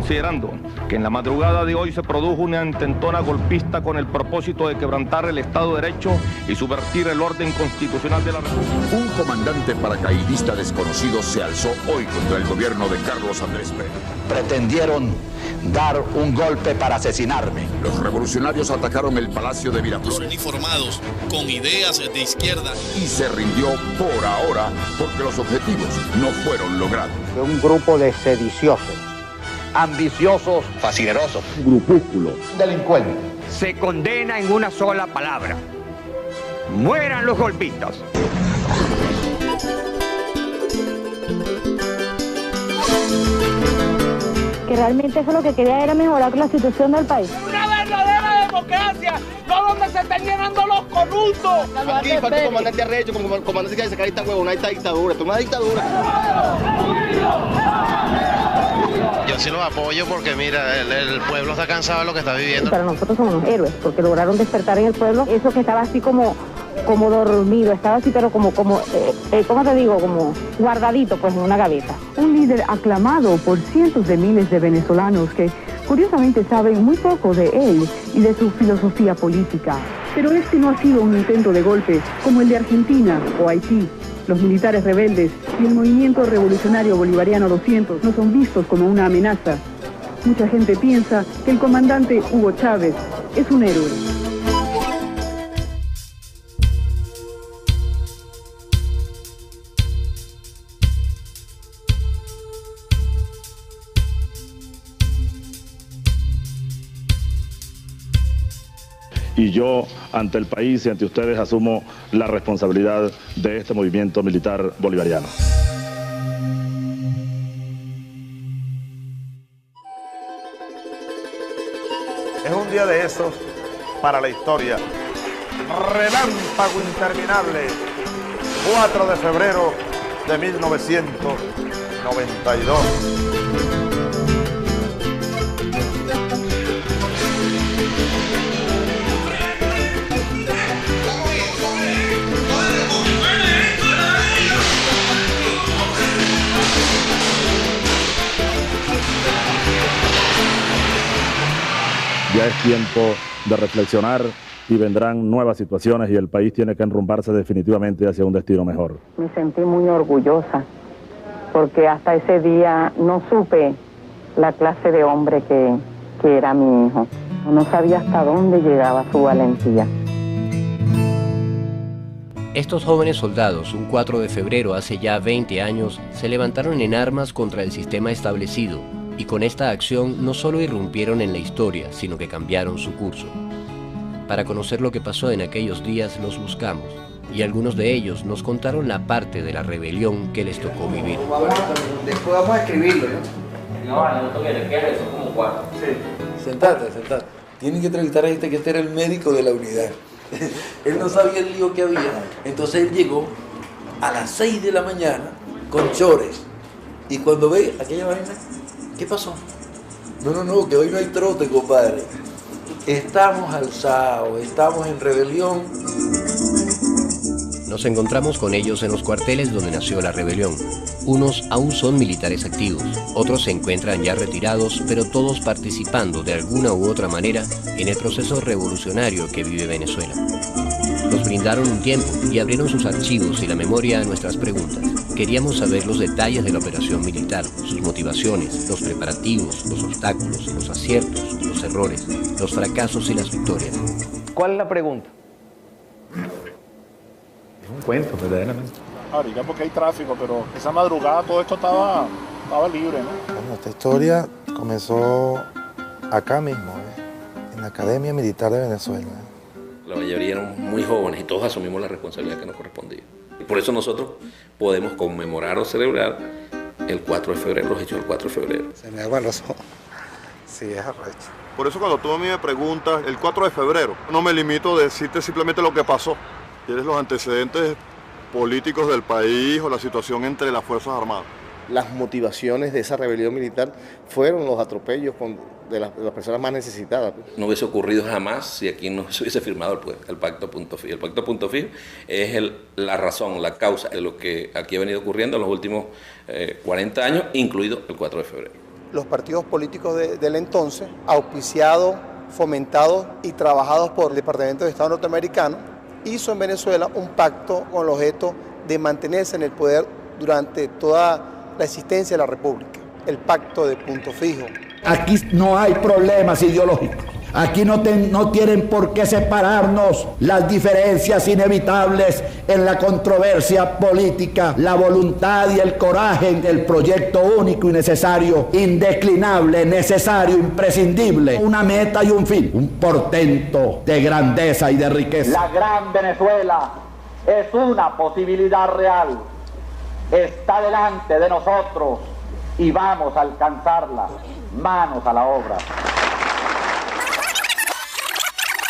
considerando que en la madrugada de hoy se produjo una intentona golpista con el propósito de quebrantar el Estado de Derecho y subvertir el orden constitucional de la República. Un comandante paracaidista desconocido se alzó hoy contra el gobierno de Carlos Andrés Pérez. Pretendieron dar un golpe para asesinarme. Los revolucionarios atacaron el Palacio de Miraflores. Los uniformados con ideas de izquierda. Y se rindió por ahora porque los objetivos no fueron logrados. De un grupo de sediciosos, Ambiciosos, fascinerosos, grupúsculo, delincuentes. Se condena en una sola palabra: mueran los golpistas. Que realmente eso lo que quería era mejorar la situación del país. ¡Una verdadera democracia! ¡No donde se están llenando los corruptos! Aquí falta un comandante arrecho, como el comandante que hay que sacar esta huevona, esta dictadura, esto es una dictadura. Yo sí los apoyo porque mira, el pueblo está cansado de lo que está viviendo. Para nosotros somos unos héroes, porque lograron despertar en el pueblo eso que estaba así como dormido, estaba así pero ¿cómo te digo? Como guardadito pues en una gaveta. Un líder aclamado por cientos de miles de venezolanos que curiosamente saben muy poco de él y de su filosofía política. Pero este no ha sido un intento de golpe como el de Argentina o Haití. Los militares rebeldes y el movimiento revolucionario bolivariano 200 no son vistos como una amenaza. Mucha gente piensa que el comandante Hugo Chávez es un héroe. Y yo, ante el país y ante ustedes, asumo la responsabilidad de este movimiento militar bolivariano. Es un día de esos para la historia. Relámpago interminable, 4 de febrero de 1992. Ya es tiempo de reflexionar y vendrán nuevas situaciones y el país tiene que enrumbarse definitivamente hacia un destino mejor. Me sentí muy orgullosa, porque hasta ese día no supe la clase de hombre que era mi hijo. No sabía hasta dónde llegaba su valentía. Estos jóvenes soldados, un 4 de febrero hace ya 20 años, se levantaron en armas contra el sistema establecido, y con esta acción no solo irrumpieron en la historia, sino que cambiaron su curso. Para conocer lo que pasó en aquellos días los buscamos, y algunos de ellos nos contaron la parte de la rebelión que les tocó vivir. Después vamos a escribirlo, ¿no? No toque le quede, son como 4. Sí. Sentate. Tienen que entrevistar a este que era el médico de la unidad. Él no sabía el lío que había, entonces él llegó a las 6 de la mañana con chores. Y cuando ve aquella vaina, ¿qué pasó? No, que hoy no hay trote, compadre. Estamos alzados, estamos en rebelión. Nos encontramos con ellos en los cuarteles donde nació la rebelión. Unos aún son militares activos, otros se encuentran ya retirados, pero todos participando de alguna u otra manera en el proceso revolucionario que vive Venezuela. Nos brindaron un tiempo y abrieron sus archivos y la memoria a nuestras preguntas. Queríamos saber los detalles de la operación militar, sus motivaciones, los preparativos, los obstáculos, los aciertos, los errores, los fracasos y las victorias. ¿Cuál es la pregunta? Es un cuento, verdaderamente. Ahorita porque hay tráfico, pero esa madrugada todo esto estaba libre, ¿no? Bueno, esta historia comenzó acá mismo, en la Academia Militar de Venezuela. La mayoría eran muy jóvenes y todos asumimos la responsabilidad que nos correspondía. Y por eso nosotros podemos conmemorar o celebrar el 4 de febrero, los hechos del 4 de febrero. Se me agua los ojos. Sí, es arrecho. Por eso cuando tú a mí me preguntas, el 4 de febrero, no me limito a decirte simplemente lo que pasó. Tienes los antecedentes políticos del país o la situación entre las Fuerzas Armadas. Las motivaciones de esa rebelión militar fueron los atropellos de las personas más necesitadas. No hubiese ocurrido jamás si aquí no se hubiese firmado el Pacto Punto Fijo. El Pacto Punto Fijo es la razón, la causa de lo que aquí ha venido ocurriendo en los últimos 40 años, incluido el 4 de febrero. los partidos políticos del entonces, auspiciados, fomentados y trabajados por el Departamento de Estado norteamericano, hizo en Venezuela un pacto con el objeto de mantenerse en el poder durante toda la existencia de la República, el pacto de punto fijo. Aquí no hay problemas ideológicos. Aquí no tienen por qué separarnos las diferencias inevitables en la controversia política, la voluntad y el coraje del proyecto único y necesario, indeclinable, necesario, imprescindible, una meta y un fin, un portento de grandeza y de riqueza. La gran Venezuela es una posibilidad real. Está delante de nosotros y vamos a alcanzarla. Manos a la obra.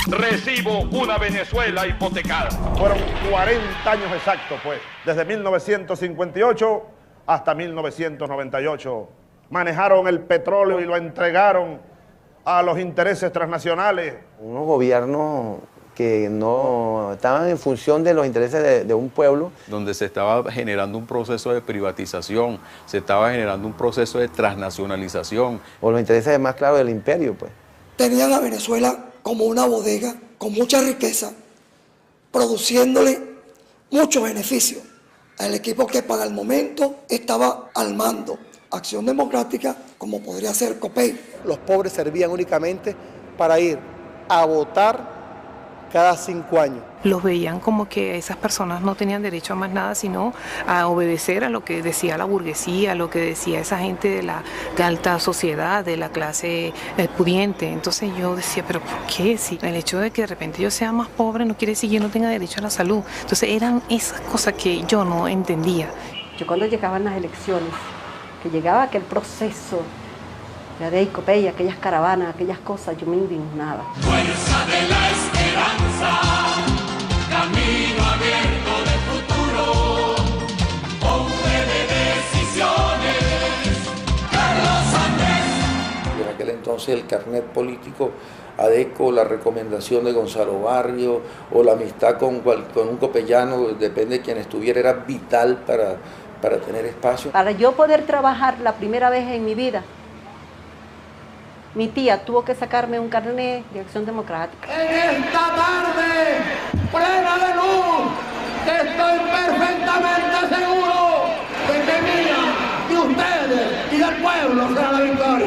Recibo una Venezuela hipotecada. Fueron 40 años exactos, pues, desde 1958 hasta 1998. Manejaron el petróleo y lo entregaron a los intereses transnacionales. Unos gobiernos que no estaban en función de los intereses de un pueblo. Donde se estaba generando un proceso de privatización, se estaba generando un proceso de transnacionalización. O los intereses, más claro, del imperio, pues. Tenían a Venezuela como una bodega con mucha riqueza, produciéndole mucho beneficio al equipo que para el momento estaba al mando. Acción Democrática, como podría ser COPEI. Los pobres servían únicamente para ir a votar cada 5 años. Los veían como que esas personas no tenían derecho a más nada, sino a obedecer a lo que decía la burguesía, a lo que decía esa gente de la alta sociedad, de la clase pudiente. Entonces yo decía, ¿pero por qué? Si el hecho de que de repente yo sea más pobre no quiere decir que yo no tenga derecho a la salud. Entonces eran esas cosas que yo no entendía. Yo cuando llegaban las elecciones, que llegaba aquel proceso de COPEI, aquellas caravanas, aquellas cosas, yo me indignaba. Fuerza de la esperanza, camino abierto del futuro, hombre de decisiones, Carlos Andrés. En aquel entonces el carnet político ADECO, la recomendación de Gonzalo Barrio o la amistad con un copellano, depende de quien estuviera, era vital para tener espacio. Para yo poder trabajar la primera vez en mi vida, mi tía tuvo que sacarme un carnet de Acción Democrática. En esta tarde, plena de luz, estoy perfectamente seguro de que mía, de ustedes y del pueblo será la victoria.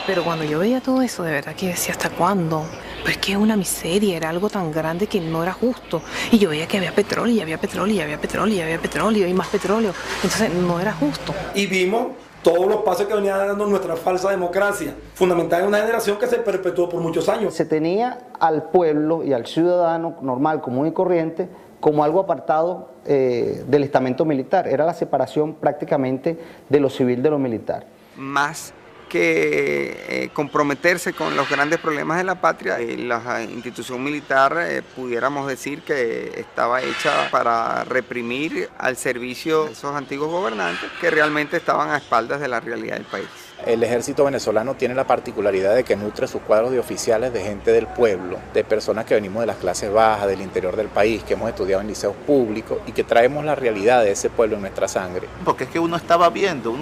Pero cuando yo veía todo eso, de verdad que decía, ¿hasta cuándo? Pues que es una miseria, era algo tan grande que no era justo. Y yo veía que había petróleo, y había petróleo, y había petróleo, y había petróleo, y más petróleo. Entonces no era justo. Y vimos todos los pasos que venía dando nuestra falsa democracia, fundamental en una generación que se perpetuó por muchos años. Se tenía al pueblo y al ciudadano normal, común y corriente, como algo apartado del estamento militar. Era la separación prácticamente de lo civil de lo militar. Más que comprometerse con los grandes problemas de la patria, la institución militar pudiéramos decir que estaba hecha para reprimir al servicio de esos antiguos gobernantes que realmente estaban a espaldas de la realidad del país. El ejército venezolano tiene la particularidad de que nutre sus cuadros de oficiales de gente del pueblo, de personas que venimos de las clases bajas, del interior del país, que hemos estudiado en liceos públicos y que traemos la realidad de ese pueblo en nuestra sangre. Porque es que uno estaba viendo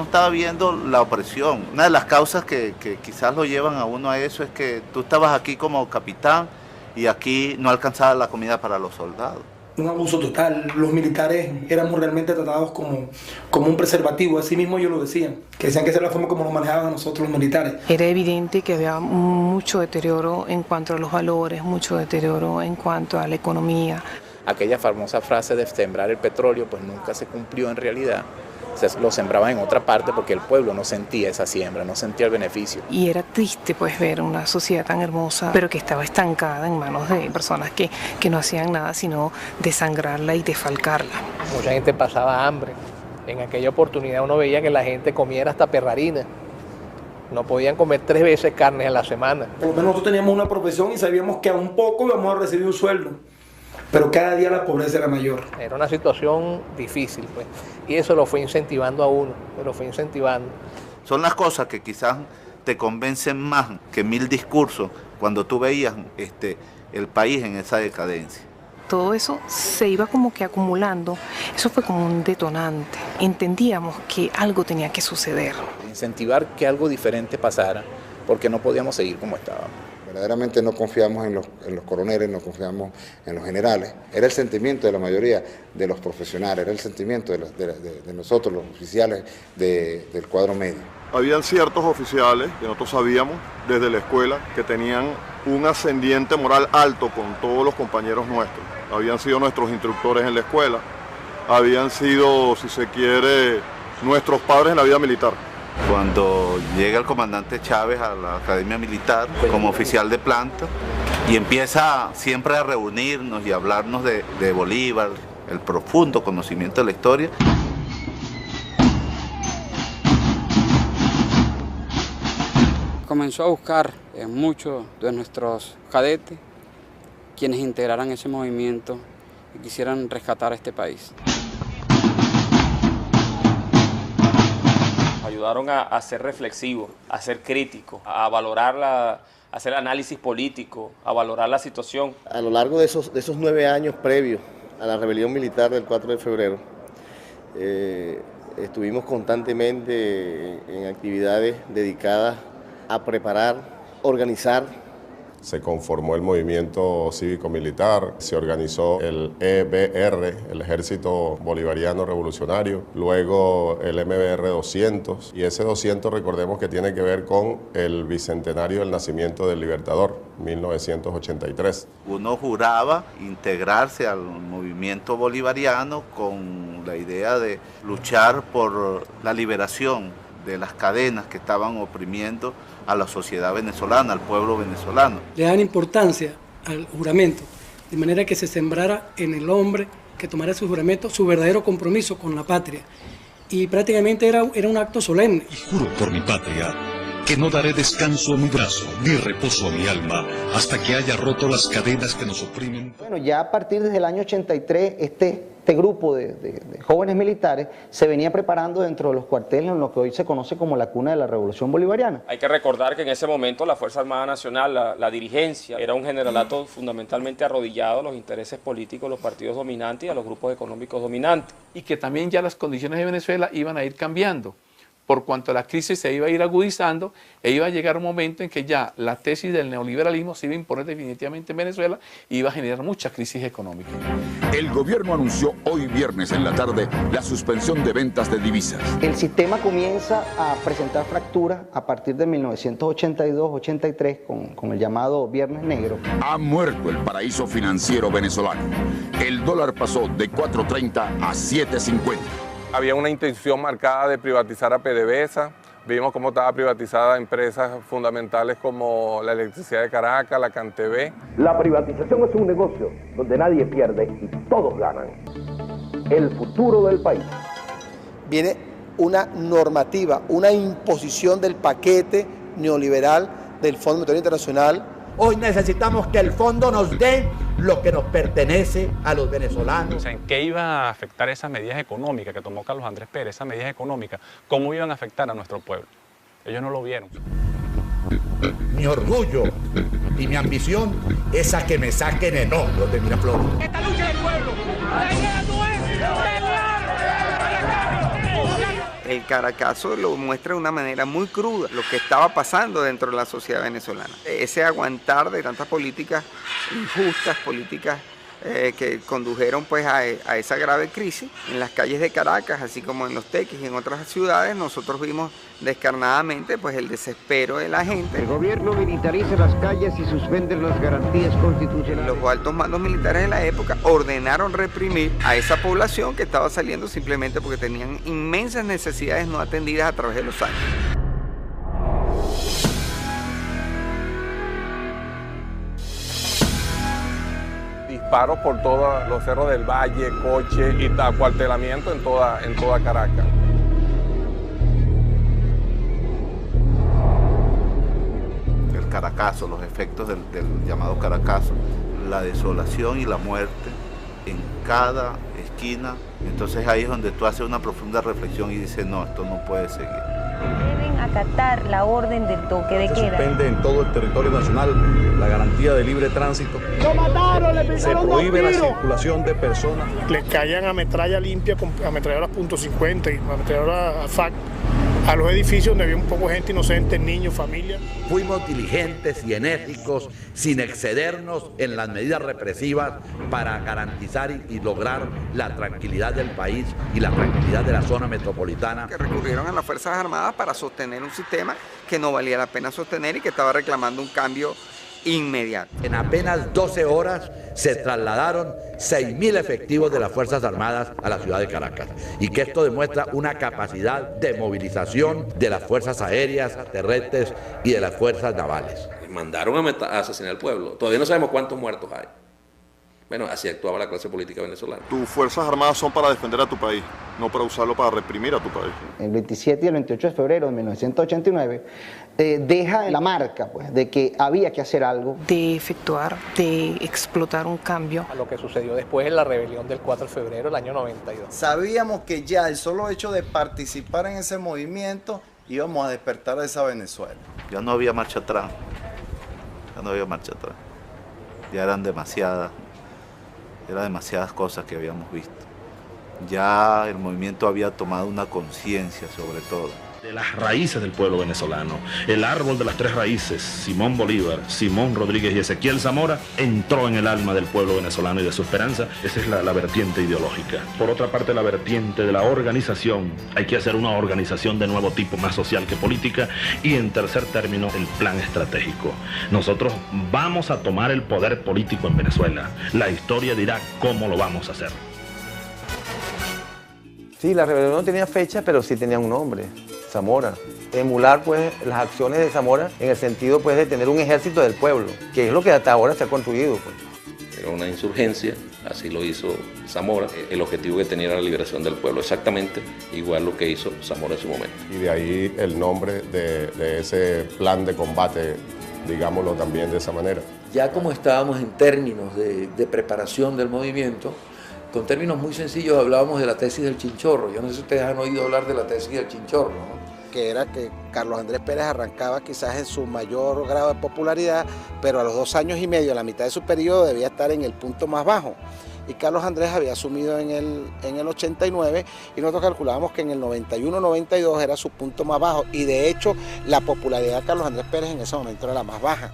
la opresión. Una de las causas que quizás lo llevan a uno a eso es que tú estabas aquí como capitán y aquí no alcanzaba la comida para los soldados. Un abuso total, los militares éramos realmente tratados como un preservativo, así mismo ellos lo decían, que decían que esa era la forma como nos manejaban a nosotros los militares. Era evidente que había mucho deterioro en cuanto a los valores, mucho deterioro en cuanto a la economía. Aquella famosa frase de sembrar el petróleo pues nunca se cumplió en realidad. Lo sembraban en otra parte porque el pueblo no sentía esa siembra, no sentía el beneficio. Y era triste pues ver una sociedad tan hermosa, pero que estaba estancada en manos de personas que no hacían nada sino desangrarla y desfalcarla. Mucha gente pasaba hambre. En aquella oportunidad uno veía que la gente comiera hasta perrarina. No podían comer 3 veces carne a la semana. Por lo menos nosotros teníamos una profesión y sabíamos que a un poco íbamos a recibir un sueldo. Pero cada día la pobreza era mayor. Era una situación difícil, pues. Y eso lo fue incentivando a uno, lo fue incentivando. Son las cosas que quizás te convencen más que 1000 discursos cuando tú veías el país en esa decadencia. todo eso se iba como que acumulando. Eso fue como un detonante. Entendíamos que algo tenía que suceder. Incentivar que algo diferente pasara, porque no podíamos seguir como estábamos. Verdaderamente no confiamos en los coroneles, no confiamos en los generales. Era el sentimiento de la mayoría de los profesionales, era el sentimiento de nosotros, los oficiales del cuadro medio. Habían ciertos oficiales que nosotros sabíamos desde la escuela que tenían un ascendiente moral alto con todos los compañeros nuestros. Habían sido nuestros instructores en la escuela, habían sido, si se quiere, nuestros padres en la vida militar. Cuando llega el comandante Chávez a la Academia Militar como oficial de planta y empieza siempre a reunirnos y a hablarnos de Bolívar, el profundo conocimiento de la historia. Comenzó a buscar en muchos de nuestros cadetes quienes integraran ese movimiento y quisieran rescatar a este país. Ayudaron a ser reflexivos, a ser críticos, a valorar a hacer análisis político, a valorar la situación. A lo largo de esos 9 años previos a la rebelión militar del 4 de febrero, estuvimos constantemente en actividades dedicadas a preparar, organizar. Se conformó el movimiento cívico-militar, se organizó el EBR, el Ejército Bolivariano Revolucionario, luego el MBR 200, y ese 200 recordemos que tiene que ver con el bicentenario del nacimiento del Libertador, 1983. Uno juraba integrarse al movimiento bolivariano con la idea de luchar por la liberación de las cadenas que estaban oprimiendo a la sociedad venezolana, al pueblo venezolano. Le dan importancia al juramento, de manera que se sembrara en el hombre que tomara su juramento, su verdadero compromiso con la patria. Y prácticamente era un acto solemne. Y juro por mi patria que no daré descanso a mi brazo, ni reposo a mi alma, hasta que haya roto las cadenas que nos oprimen. Bueno, ya a partir desde el año 83, este grupo de jóvenes militares se venía preparando dentro de los cuarteles en lo que hoy se conoce como la cuna de la Revolución Bolivariana. Hay que recordar que en ese momento la Fuerza Armada Nacional, la dirigencia, era un generalato fundamentalmente arrodillado a los intereses políticos de los partidos dominantes y a los grupos económicos dominantes. Y que también ya las condiciones de Venezuela iban a ir cambiando. Por cuanto la crisis se iba a ir agudizando, e iba a llegar un momento en que ya la tesis del neoliberalismo se iba a imponer definitivamente en Venezuela y iba a generar mucha crisis económica. El gobierno anunció hoy viernes en la tarde la suspensión de ventas de divisas. El sistema comienza a presentar fracturas a partir de 1982-83 con el llamado Viernes Negro. Ha muerto el paraíso financiero venezolano. El dólar pasó de 4.30 a 7.50. Había una intención marcada de privatizar a PDVSA. Vimos cómo estaba privatizada empresas fundamentales como la Electricidad de Caracas, la CanTV. La privatización es un negocio donde nadie pierde y todos ganan. El futuro del país. Viene una normativa, una imposición del paquete neoliberal del Fondo Monetario Internacional. Hoy necesitamos que el fondo nos dé lo que nos pertenece a los venezolanos. O sea, ¿en qué iba a afectar esas medidas económicas que tomó Carlos Andrés Pérez, esas medidas económicas? ¿Cómo iban a afectar a nuestro pueblo? Ellos no lo vieron. Mi orgullo y mi ambición es a que me saquen en hombros de Miraflores. Esta lucha del pueblo, la idea no es pelear. El Caracazo lo muestra de una manera muy cruda lo que estaba pasando dentro de la sociedad venezolana. Ese aguantar de tantas políticas injustas, políticas que condujeron pues a esa grave crisis en las calles de Caracas, así como en Los Teques y en otras ciudades. Nosotros vimos descarnadamente pues el desespero de la gente. El gobierno militariza las calles y suspende las garantías constitucionales. Los altos mandos militares de la época ordenaron reprimir a esa población que estaba saliendo simplemente porque tenían inmensas necesidades no atendidas a través de los años. Disparos por todos los cerros del Valle, coche y acuartelamiento en toda Caracas. El Caracazo, los efectos del llamado Caracazo, la desolación y la muerte en cada esquina. Entonces ahí es donde tú haces una profunda reflexión y dices, no, esto no puede seguir. Deben acatar la orden del toque de queda. Se suspende en todo el territorio nacional la garantía de libre tránsito. ¡Lo mataron! ¡Le picaron! Se prohíbe la circulación de personas. Le caían a metralla limpia con ametralladoras .50 y ametralladoras FAC a los edificios donde había un poco de gente inocente, niños, familias. Fuimos diligentes y enérgicos sin excedernos en las medidas represivas para garantizar y lograr la tranquilidad del país y la tranquilidad de la zona metropolitana. Que recurrieron a las Fuerzas Armadas para sostener un sistema que no valía la pena sostener y que estaba reclamando un cambio inmediato. En apenas 12 horas se trasladaron 6.000 efectivos de las Fuerzas Armadas a la ciudad de Caracas y que esto demuestra una capacidad de movilización de las fuerzas aéreas, terrestres y de las fuerzas navales. Mandaron a asesinar al pueblo. Todavía no sabemos cuántos muertos hay. Bueno, así actuaba la clase política venezolana. Tus Fuerzas Armadas son para defender a tu país, no para usarlo para reprimir a tu país. El 27 y el 28 de febrero de 1989 deja la marca pues, de que había que hacer algo. De efectuar, de explotar un cambio. A lo que sucedió después en la rebelión del 4 de febrero del año 92. Sabíamos que ya el solo hecho de participar en ese movimiento íbamos a despertar a esa Venezuela. Ya no había marcha atrás. Ya no había marcha atrás. Ya eran demasiadas cosas que habíamos visto. Ya el movimiento había tomado una conciencia sobre todo. De las raíces del pueblo venezolano, el árbol de las tres raíces, Simón Bolívar, Simón Rodríguez y Ezequiel Zamora, entró en el alma del pueblo venezolano y de su esperanza. Esa es la vertiente ideológica. Por otra parte, la vertiente de la organización. Hay que hacer una organización de nuevo tipo, más social que política. Y en tercer término, el plan estratégico. Nosotros vamos a tomar el poder político en Venezuela. La historia dirá cómo lo vamos a hacer. Sí, la rebelión no tenía fecha, pero sí tenía un nombre. Zamora. Emular pues las acciones de Zamora en el sentido pues de tener un ejército del pueblo, que es lo que hasta ahora se ha construido. Pues. Era una insurgencia, así lo hizo Zamora. El objetivo que tenía era la liberación del pueblo, exactamente igual lo que hizo Zamora en su momento. Y de ahí el nombre de ese plan de combate, digámoslo también de esa manera. Ya como estábamos en términos de preparación del movimiento, con términos muy sencillos hablábamos de la tesis del chinchorro. Yo no sé si ustedes han oído hablar de la tesis del chinchorro, ¿no? Que era que Carlos Andrés Pérez arrancaba quizás en su mayor grado de popularidad, pero a los 2 años y medio, a la mitad de su periodo, debía estar en el punto más bajo. Y Carlos Andrés había asumido en el 89 y nosotros calculábamos que en el 91-92 era su punto más bajo y de hecho la popularidad de Carlos Andrés Pérez en ese momento era la más baja.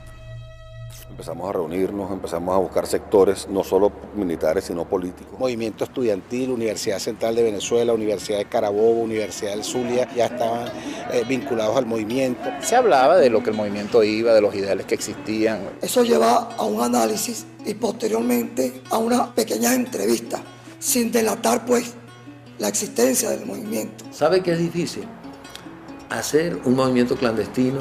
Empezamos a reunirnos, empezamos a buscar sectores, no solo militares, sino políticos. Movimiento estudiantil, Universidad Central de Venezuela, Universidad de Carabobo, Universidad del Zulia, ya estaban vinculados al movimiento. Se hablaba de lo que el movimiento iba, de los ideales que existían. Eso lleva a un análisis y posteriormente a una pequeña entrevista, sin delatar pues la existencia del movimiento. ¿Sabe qué es difícil? Hacer un movimiento clandestino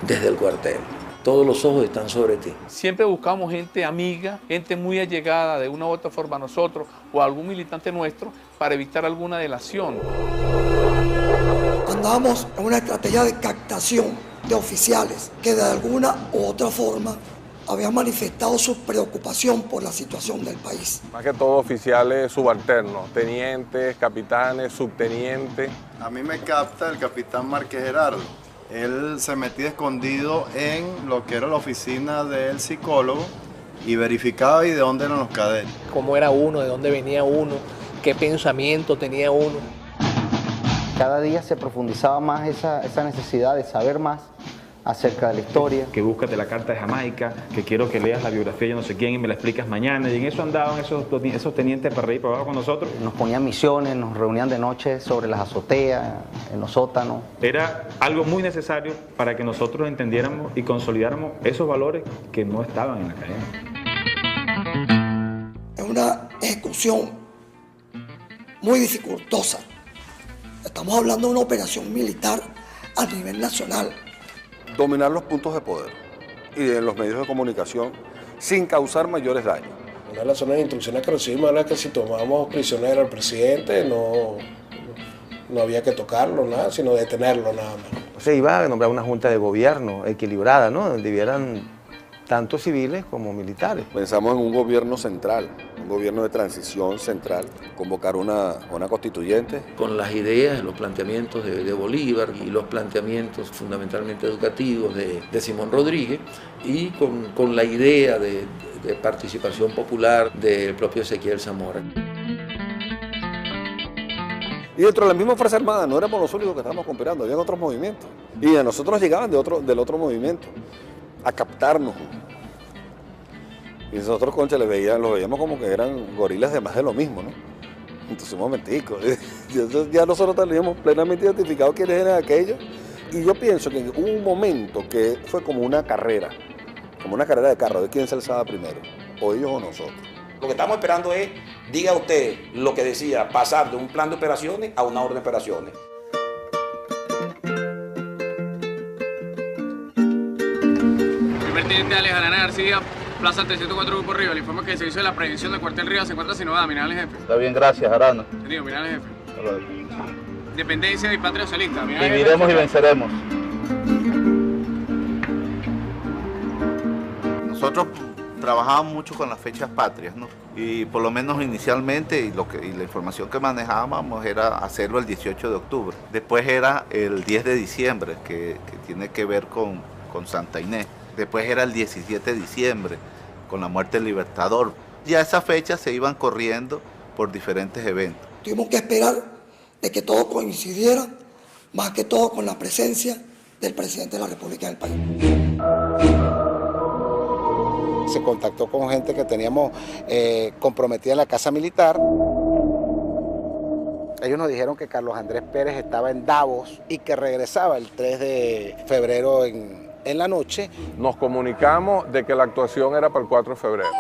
desde el cuartel. Todos los ojos están sobre ti. Siempre buscamos gente amiga, gente muy allegada de una u otra forma a nosotros o a algún militante nuestro para evitar alguna delación. Andábamos en una estrategia de captación de oficiales que de alguna u otra forma habían manifestado su preocupación por la situación del país. Más que todo oficiales subalternos, tenientes, capitanes, subtenientes. A mí me capta el capitán Márquez Gerardo. Él se metía escondido en lo que era la oficina del psicólogo y verificaba y de dónde eran los cadetes. Cómo era uno, de dónde venía uno, qué pensamiento tenía uno. Cada día se profundizaba más esa necesidad de saber más acerca de la historia. Que búscate la carta de Jamaica, que quiero que leas la biografía de no sé quién y me la explicas mañana. Y en eso andaban esos tenientes para arriba y para abajo con nosotros. Nos ponían misiones, nos reunían de noche sobre las azoteas, en los sótanos. Era algo muy necesario para que nosotros entendiéramos y consolidáramos esos valores que no estaban en la academia. Es una ejecución muy dificultosa. Estamos hablando de una operación militar a nivel nacional. Dominar los puntos de poder y en los medios de comunicación sin causar mayores daños. Una de las zonas de instrucciones que recibimos era que si tomábamos prisionero al presidente no había que tocarlo, nada, sino detenerlo nada más. Se iba a nombrar una junta de gobierno equilibrada, ¿no? Donde hubieran tanto civiles como militares. Pensamos en un gobierno central, un gobierno de transición central, convocar una constituyente. Con las ideas, los planteamientos de Bolívar y los planteamientos fundamentalmente educativos de Simón Rodríguez y con la idea de participación popular del propio Ezequiel Zamora. Y dentro de la misma Fuerza Armada no éramos los únicos que estábamos cooperando, había otros movimientos. Y a nosotros nos llegaban del otro movimiento a captarnos. Y nosotros, concha, los veíamos como que eran gorilas de más de lo mismo, ¿no? Entonces, un momentico, ya nosotros teníamos plenamente identificado quiénes eran aquellos. Y yo pienso que hubo un momento que fue como una carrera de carro, de quién se alzaba primero, o ellos o nosotros. Lo que estamos esperando es, diga usted lo que decía, pasar de un plan de operaciones a una orden de operaciones. Primer teniente Alejandra García, Plaza 304 Grupo Río. El informe que se hizo de la prevención del cuartel Río se encuentra sin novedad. Mirar al jefe. Está bien, gracias, Arana. Entendido, mirar al jefe. Independencia y patria socialista. Viviremos y venceremos. Nosotros trabajábamos mucho con las fechas patrias, ¿no? Y por lo menos inicialmente, y la información que manejábamos era hacerlo el 18 de octubre. Después era el 10 de diciembre, que tiene que ver con Santa Inés. Después era el 17 de diciembre, con la muerte del Libertador. Ya esas fechas se iban corriendo por diferentes eventos. Tuvimos que esperar de que todo coincidiera, más que todo con la presencia del presidente de la República del país. Se contactó con gente que teníamos comprometida en la Casa Militar. Ellos nos dijeron que Carlos Andrés Pérez estaba en Davos y que regresaba el 3 de febrero en la noche. Nos comunicamos de que la actuación era para el 4 de febrero.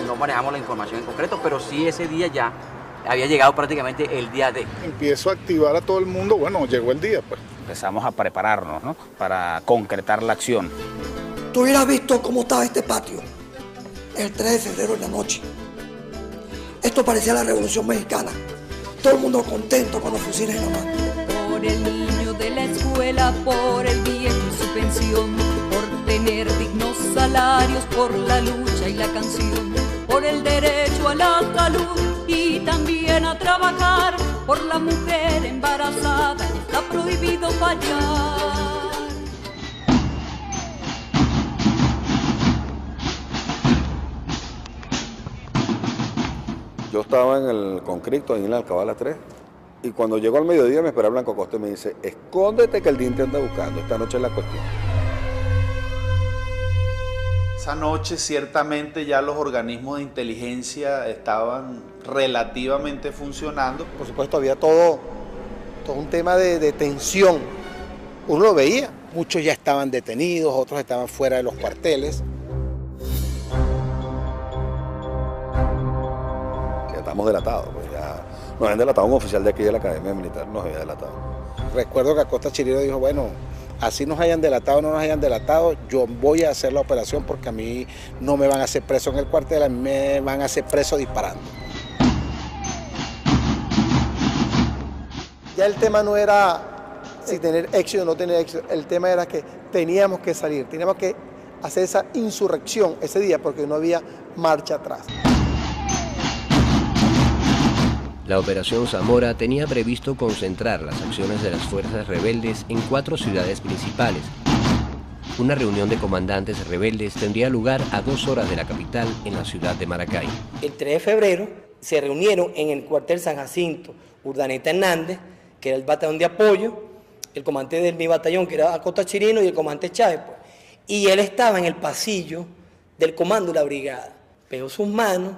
No manejamos la información en concreto, pero sí ese día ya había llegado prácticamente el día de. Empiezo a activar a todo el mundo, bueno, llegó el día pues. Empezamos a prepararnos, ¿no? Para concretar la acción. Tú hubieras visto cómo estaba este patio el 3 de febrero en la noche. Esto parecía la Revolución Mexicana. Todo el mundo contento con los fusiles en la mano. Por el niño de la escuela, por el viejo y su pensión, por tener dignos salarios, por la lucha y la canción, por el derecho a la salud y también a trabajar, por la mujer embarazada, está prohibido fallar. Yo estaba en el Concristo, en la Alcabala 3, y cuando llegó al mediodía me esperaba Blanco Costa y me dice, escóndete que el DIN te anda buscando, esta noche es la cuestión. Esa noche ciertamente ya los organismos de inteligencia estaban relativamente funcionando. Por supuesto había todo un tema de tensión. Uno lo veía, muchos ya estaban detenidos, otros estaban fuera de los cuarteles. Estamos delatados, pues ya nos habían delatado un oficial de aquí de la Academia Militar, nos había delatado. Recuerdo que Acosta Chirino dijo, bueno, así nos hayan delatado o no nos hayan delatado, yo voy a hacer la operación porque a mí no me van a hacer preso en el cuartel, a mí me van a hacer preso disparando. Ya el tema no era si tener éxito o no tener éxito, el tema era que teníamos que salir, teníamos que hacer esa insurrección ese día porque no había marcha atrás. La Operación Zamora tenía previsto concentrar las acciones de las fuerzas rebeldes en 4 ciudades principales. Una reunión de comandantes rebeldes tendría lugar a 2 horas de la capital en la ciudad de Maracay. El 3 de febrero se reunieron en el cuartel San Jacinto Urdaneta Hernández, que era el batallón de apoyo, el comandante de mi batallón, que era Acosta Chirino, y el comandante Chávez. Pues. Y él estaba en el pasillo del comando de la brigada. Pegó sus manos,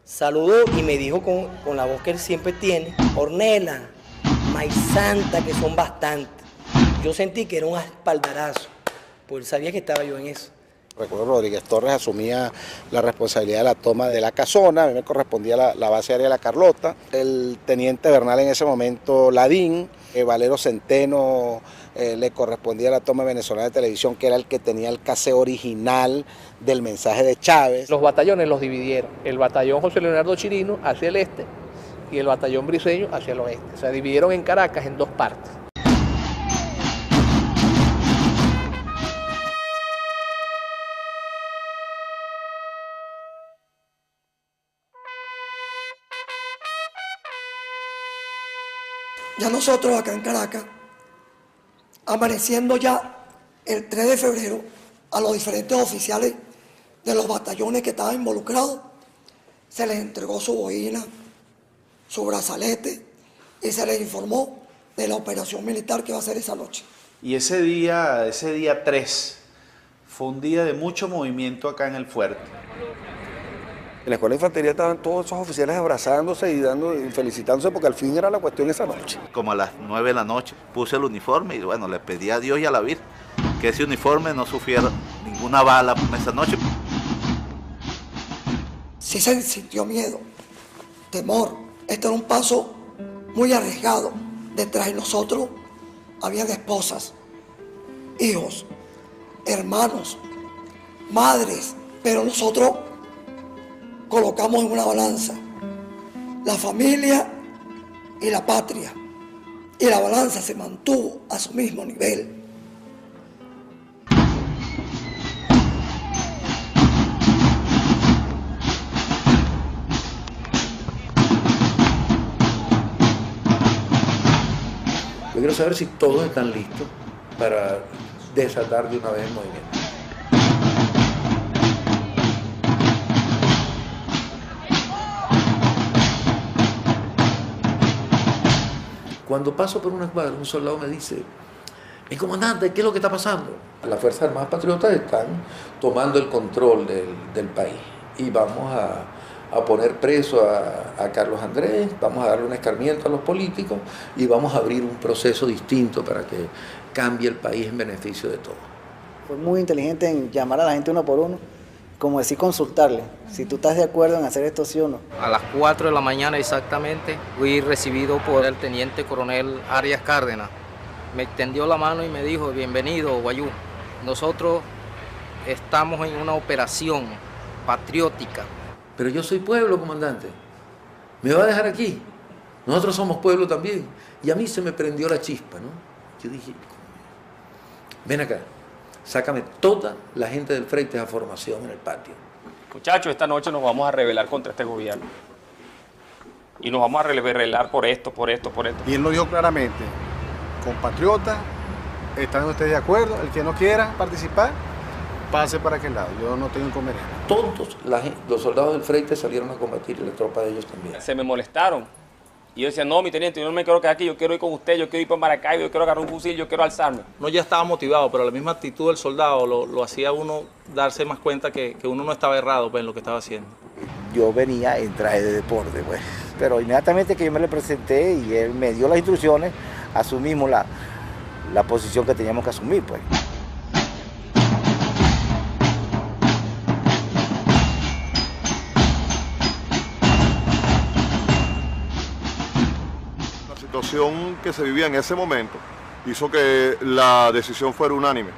saludó y me dijo con la voz que él siempre tiene, Ornella, May Santa, que son bastantes. Yo sentí que era un espaldarazo, pues él sabía que estaba yo en eso. Recuerdo Rodríguez Torres asumía la responsabilidad de la toma de la casona, a mí me correspondía la base aérea de la Carlota, el teniente Bernal en ese momento Ladín, Valero Centeno le correspondía la toma venezolana de televisión, que era el que tenía el caseo original del mensaje de Chávez. Los batallones los dividieron, el batallón José Leonardo Chirino hacia el este y el batallón Briceño hacia el oeste. Se dividieron en Caracas en 2 partes. Ya nosotros acá en Caracas, amaneciendo ya el 3 de febrero, a los diferentes oficiales de los batallones que estaban involucrados, se les entregó su boina, su brazalete y se les informó de la operación militar que va a hacer esa noche. Y ese día 3 fue un día de mucho movimiento acá en el fuerte. En la escuela de infantería estaban todos esos oficiales abrazándose y felicitándose porque al fin era la cuestión esa noche. Como a las 9 de la noche puse el uniforme y bueno, le pedí a Dios y a la Virgen que ese uniforme no sufriera ninguna bala esa noche. Sí se sintió miedo, temor. Este era un paso muy arriesgado. Detrás de nosotros habían esposas, hijos, hermanos, madres, pero nosotros colocamos en una balanza la familia y la patria, y la balanza se mantuvo a su mismo nivel. Yo quiero saber si todos están listos para desatar de una vez el movimiento. Cuando paso por una escuadra, un soldado me dice: mi comandante, ¿qué es lo que está pasando? Las Fuerzas Armadas Patriotas están tomando el control del país y vamos a poner preso a Carlos Andrés, vamos a darle un escarmiento a los políticos y vamos a abrir un proceso distinto para que cambie el país en beneficio de todos. Fue muy inteligente en llamar a la gente uno por uno, como decir, consultarle, si tú estás de acuerdo en hacer esto sí o no. A las 4 de la mañana exactamente fui recibido por el teniente coronel Arias Cárdenas. Me extendió la mano y me dijo: bienvenido, Guayú. Nosotros estamos en una operación patriótica. Pero yo soy pueblo, comandante. ¿Me va a dejar aquí? Nosotros somos pueblo también. Y a mí se me prendió la chispa, ¿no? Yo dije: ven acá, sácame toda la gente del frente a formación en el patio. Muchachos, esta noche nos vamos a rebelar contra este gobierno. Y nos vamos a rebelar por esto, por esto, por esto. Y él lo dijo claramente: compatriotas, ¿están ustedes de acuerdo? El que no quiera participar, pase para aquel lado, yo no tengo inconveniente. Todos los soldados del frente salieron a combatir y la tropa de ellos también. Se me molestaron. Y yo decía: no, mi teniente, yo no me quiero quedar aquí, yo quiero ir con usted, yo quiero ir para Maracaibo, yo quiero agarrar un fusil, yo quiero alzarme. Uno ya estaba motivado, pero la misma actitud del soldado lo hacía uno darse más cuenta que uno no estaba errado pues, en lo que estaba haciendo. Yo venía en traje de deporte, pues, pero inmediatamente que yo me le presenté y él me dio las instrucciones, asumimos la posición que teníamos que asumir, pues. La situación que se vivía en ese momento hizo que la decisión fuera unánime.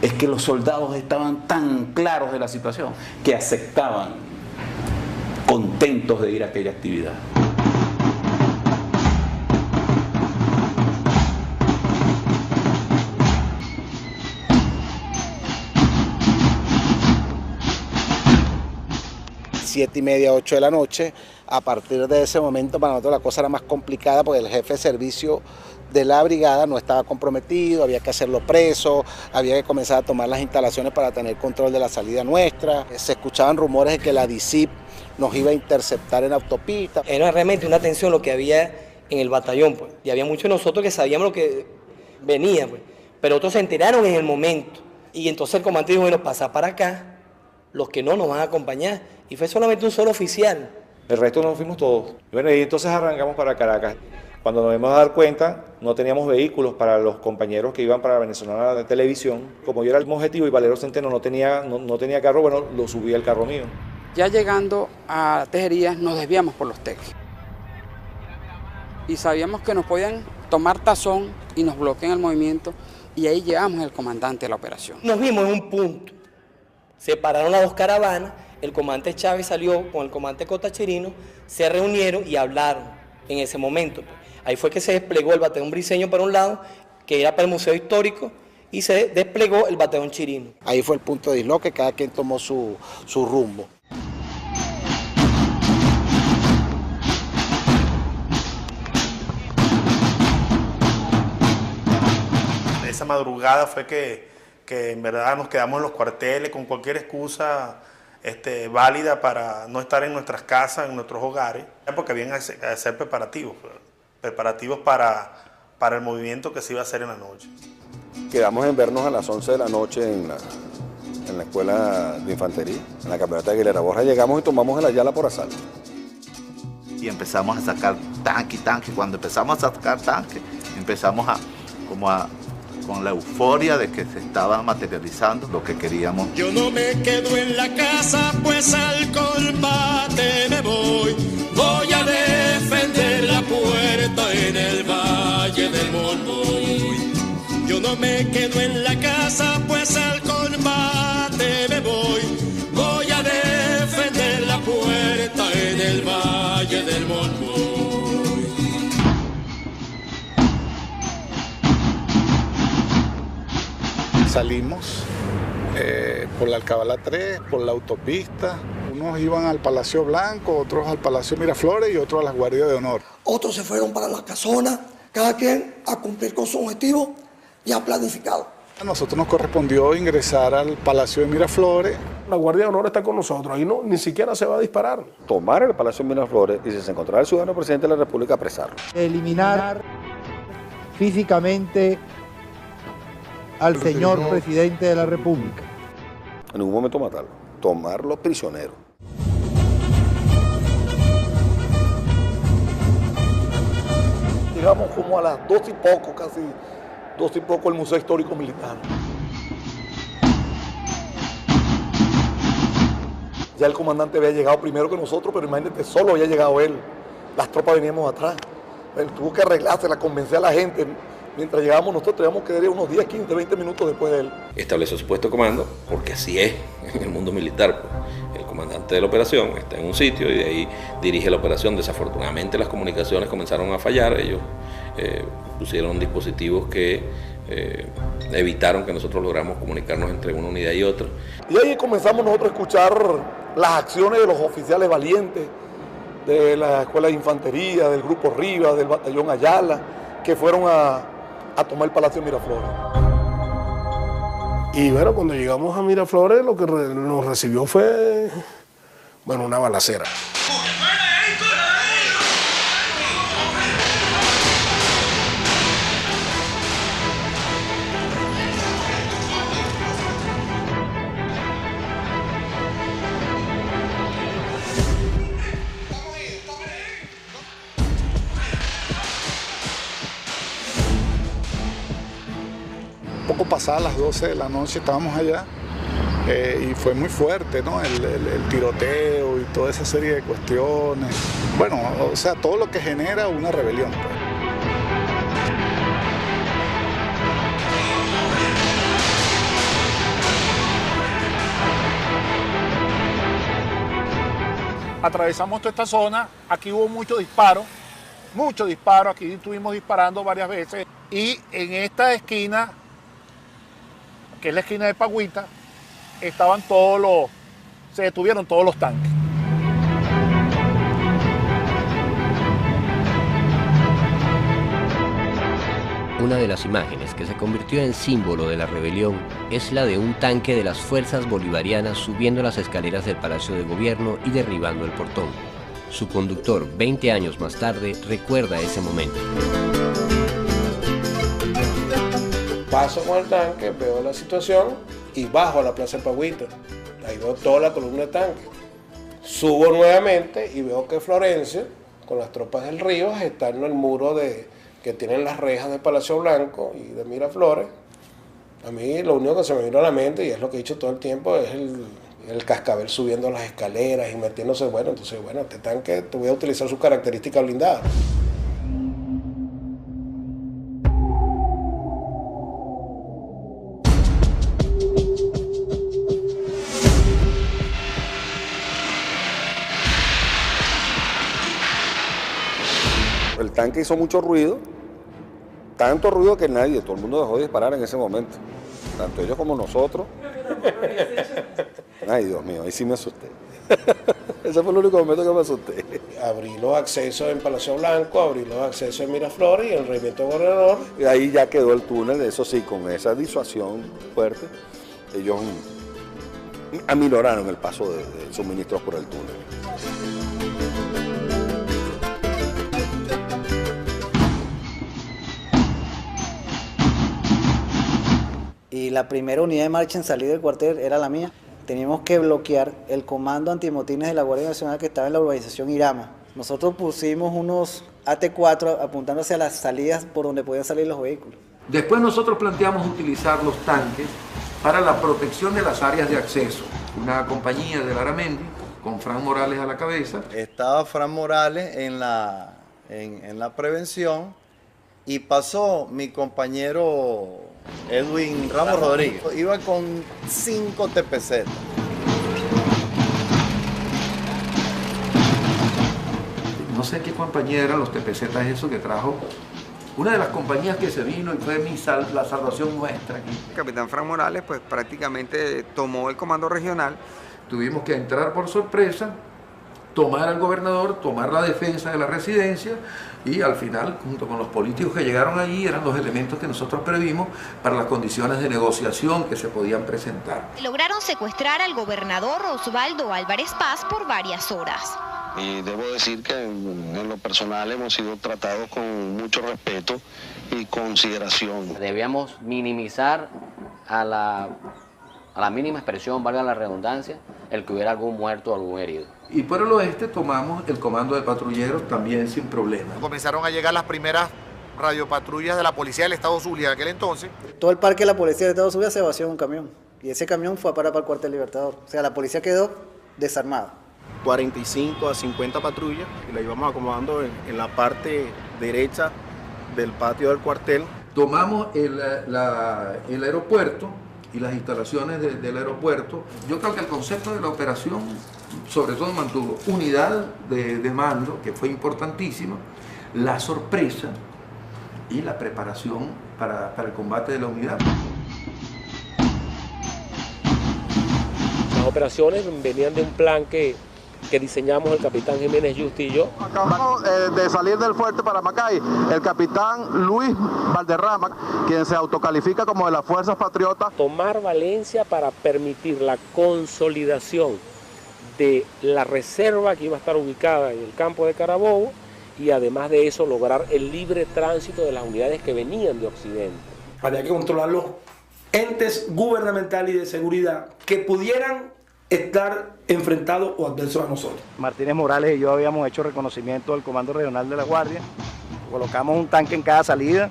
Es que los soldados estaban tan claros de la situación que aceptaban, contentos de ir a aquella actividad. Siete y media, 8 de la noche. A partir de ese momento para nosotros la cosa era más complicada porque el jefe de servicio de la brigada no estaba comprometido, había que hacerlo preso, había que comenzar a tomar las instalaciones para tener control de la salida nuestra. Se escuchaban rumores de que la DICIP nos iba a interceptar en autopista. Era realmente una tensión lo que había en el batallón, pues. Y había muchos de nosotros que sabíamos lo que venía, pues. Pero otros se enteraron en el momento. Y entonces el comandante dijo: bueno, pasa para acá, los que no nos van a acompañar. Y fue solamente un solo oficial. El resto nos fuimos todos. Bueno, y entonces arrancamos para Caracas. Cuando nos dimos a dar cuenta, no teníamos vehículos para los compañeros que iban para Venezolana de Televisión. Como yo era el objetivo y Valero Centeno no tenía carro, bueno, lo subí al carro mío. Ya llegando a Tejerías nos desviamos por los teques. Y sabíamos que nos podían tomar tazón y nos bloquean el movimiento. Y ahí llegamos al comandante de la operación. Nos vimos en un punto. Se pararon las dos caravanas. El comandante Chávez salió con el comandante Cota Chirino, se reunieron y hablaron en ese momento. Ahí fue que se desplegó el batallón Briceño para un lado, que era para el Museo Histórico, y se desplegó el batallón Chirino. Ahí fue el punto de disloque, cada quien tomó su rumbo. esa madrugada fue que en verdad nos quedamos en los cuarteles con cualquier excusa válida para no estar en nuestras casas, en nuestros hogares, porque habían que hacer preparativos para el movimiento que se iba a hacer en la noche. Quedamos en vernos a las 11 de la noche en la escuela de infantería, en la camioneta de Aguilera Borja. Llegamos y tomamos el Ayala por asalto. Y empezamos a sacar tanque. Cuando empezamos a sacar tanque, empezamos con la euforia de que se estaba materializando lo que queríamos. Yo no me quedo en la casa, pues al combate me voy. Voy a defender la puerta en el Valle del Monboy. Yo no me quedo en la casa, pues al combate me voy. Voy a defender la puerta en el Valle del Monboy. Salimos por la Alcabala 3, por la autopista. Unos iban al Palacio Blanco, otros al Palacio Miraflores y otros a las Guardias de Honor. Otros se fueron para la casona, cada quien a cumplir con su objetivo ya planificado. A nosotros nos correspondió ingresar al Palacio de Miraflores. La Guardia de Honor está con nosotros, ahí ni siquiera se va a disparar. Tomar el Palacio de Miraflores y si se encontraba el ciudadano presidente de la República, apresarlo. Eliminar físicamente al señor presidente de la República. En ningún momento matarlo, tomarlo prisionero. Llegamos como a las 2 y poco, casi 2 y poco, el Museo Histórico Militar. Ya el comandante había llegado primero que nosotros, pero imagínate, solo había llegado él. Las tropas veníamos atrás. Él tuvo que arreglársela, convencer a la gente. Mientras llegábamos nosotros, teníamos que ir unos 10, 15, 20 minutos después de él. Estableció su puesto de comando, porque así es en el mundo militar. Pues. El comandante de la operación está en un sitio y de ahí dirige la operación. Desafortunadamente las comunicaciones comenzaron a fallar. Ellos pusieron dispositivos que evitaron que nosotros lográramos comunicarnos entre una unidad y otra. Y ahí comenzamos nosotros a escuchar las acciones de los oficiales valientes, de la Escuela de Infantería, del Grupo Rivas, del Batallón Ayala, que fueron a tomar el Palacio de Miraflores. Y bueno, cuando llegamos a Miraflores, lo que nos recibió fue, bueno, una balacera. Poco pasadas las 12 de la noche estábamos allá y fue muy fuerte, ¿no? El tiroteo y toda esa serie de cuestiones. Bueno, o sea, todo lo que genera una rebelión. Atravesamos toda esta zona, aquí hubo mucho disparo, aquí estuvimos disparando varias veces y en esta esquina, que es la esquina de Pagüita, se detuvieron todos los tanques. Una de las imágenes que se convirtió en símbolo de la rebelión es la de un tanque de las fuerzas bolivarianas subiendo las escaleras del Palacio de Gobierno y derribando el portón. Su conductor, 20 años más tarde, recuerda ese momento. Paso con el tanque, veo la situación y bajo a la Plaza de Pagüita. Ahí veo toda la columna de tanque. Subo nuevamente y veo que Florencio, con las tropas del Rivas, está en el muro que tienen las rejas de Palacio Blanco y de Miraflores. A mí lo único que se me vino a la mente, y es lo que he dicho todo el tiempo, es el cascabel subiendo las escaleras y metiéndose, entonces este tanque te voy a utilizar sus características blindadas. El tanque hizo mucho ruido, tanto ruido que todo el mundo dejó de disparar en ese momento, tanto ellos como nosotros. Ay, Dios mío, ahí sí me asusté. Ese fue el único momento que me asusté. Abrí los accesos en Palacio Blanco, abrí los accesos en Miraflores y en el Regimiento Gobernador. Y ahí ya quedó el túnel, eso sí, con esa disuasión fuerte, ellos aminoraron el paso de suministros por el túnel. Y la primera unidad de marcha en salir del cuartel era la mía. Teníamos que bloquear el comando antimotines de la Guardia Nacional que estaba en la urbanización Irama. Nosotros pusimos unos AT4 apuntando hacia las salidas por donde podían salir los vehículos. Después nosotros planteamos utilizar los tanques para la protección de las áreas de acceso. Una compañía de Laramendi, con Fran Morales a la cabeza. Estaba Fran Morales en la prevención y pasó mi compañero Edwin Ramos Rodríguez. Iba con 5 TPZ. No sé qué compañía eran los TPZ eso que trajo. Una de las compañías que se vino y fue la salvación nuestra aquí. El capitán Fran Morales pues prácticamente tomó el comando regional. Tuvimos que entrar por sorpresa, tomar al gobernador, tomar la defensa de la residencia y al final, junto con los políticos que llegaron allí, eran los elementos que nosotros previmos para las condiciones de negociación que se podían presentar. Lograron secuestrar al gobernador Osvaldo Álvarez Paz por varias horas. Y debo decir que en lo personal hemos sido tratados con mucho respeto y consideración. Debíamos minimizar a la mínima expresión, valga la redundancia, el que hubiera algún muerto o algún herido. Y por el oeste tomamos el comando de patrulleros también sin problema. Comenzaron a llegar las primeras radiopatrullas de la policía del Estado Zulia en aquel entonces. Todo el parque de la policía del Estado Zulia se vació en un camión y ese camión fue a parar para el cuartel Libertador. O sea, la policía quedó desarmada. 45 a 50 patrullas y la íbamos acomodando en la parte derecha del patio del cuartel. Tomamos el aeropuerto y las instalaciones del aeropuerto. Yo creo que el concepto de la operación sobre todo mantuvo unidad de mando, que fue importantísima, la sorpresa y la preparación para el combate de la unidad. Las operaciones venían de un plan que diseñamos el capitán Jiménez Justi y yo. Acabamos de salir del fuerte para Macay, el capitán Luis Valderrama, quien se autocalifica como de las Fuerzas Patriotas. Tomar Valencia para permitir la consolidación de la reserva que iba a estar ubicada en el campo de Carabobo y además de eso lograr el libre tránsito de las unidades que venían de Occidente. Había que controlar los entes gubernamentales y de seguridad que pudieran estar enfrentados o adversos a nosotros. Martínez Morales y yo habíamos hecho reconocimiento del Comando Regional de la Guardia, colocamos un tanque en cada salida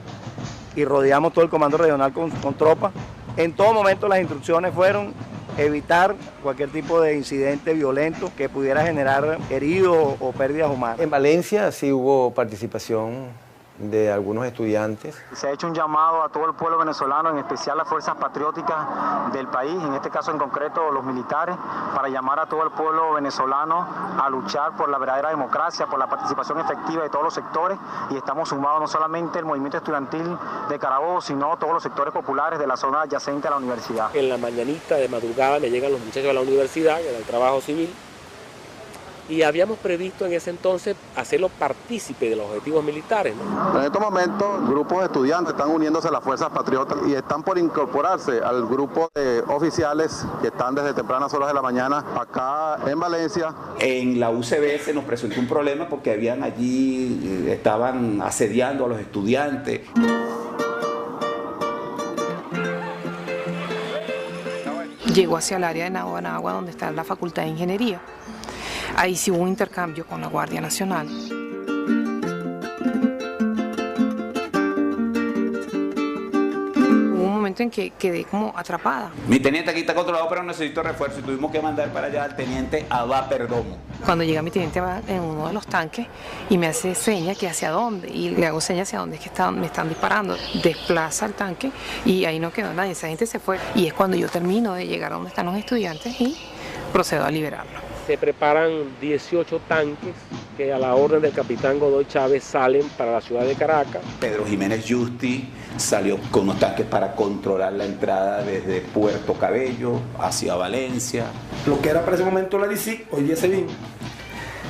y rodeamos todo el Comando Regional con tropas. En todo momento las instrucciones fueron evitar cualquier tipo de incidente violento que pudiera generar heridos o pérdidas humanas. En Valencia sí hubo participación de algunos estudiantes. Se ha hecho un llamado a todo el pueblo venezolano, en especial las fuerzas patrióticas del país, en este caso en concreto los militares, para llamar a todo el pueblo venezolano a luchar por la verdadera democracia, por la participación efectiva de todos los sectores, y estamos sumados no solamente el movimiento estudiantil de Carabobo, sino todos los sectores populares de la zona adyacente a la universidad. En la mañanita de madrugada me llegan los muchachos de la universidad, que era el trabajo civil, y habíamos previsto en ese entonces hacerlo partícipe de los objetivos militares, ¿no? En estos momentos, grupos de estudiantes están uniéndose a las fuerzas patriotas y están por incorporarse al grupo de oficiales que están desde tempranas horas de la mañana acá en Valencia. En la UCB se nos presentó un problema porque habían allí, estaban asediando a los estudiantes. Llegó hacia el área de Naguanagua, donde está la Facultad de Ingeniería. Ahí sí hubo un intercambio con la Guardia Nacional. Hubo un momento en que quedé como atrapada. Mi teniente aquí está controlado, pero necesito refuerzo y tuvimos que mandar para allá al teniente Abba Perdomo. Cuando llega mi teniente va en uno de los tanques y me hace señas que hacia dónde, y le hago señas hacia dónde es que me están disparando. Desplaza el tanque y ahí no quedó nadie, esa gente se fue. Y es cuando yo termino de llegar a donde están los estudiantes y procedo a liberarlo. Se preparan 18 tanques que a la orden del capitán Godoy Chávez salen para la ciudad de Caracas. Pedro Jiménez Justi salió con unos tanques para controlar la entrada desde Puerto Cabello hacia Valencia. Lo que era para ese momento la DICIC, hoy día se vino.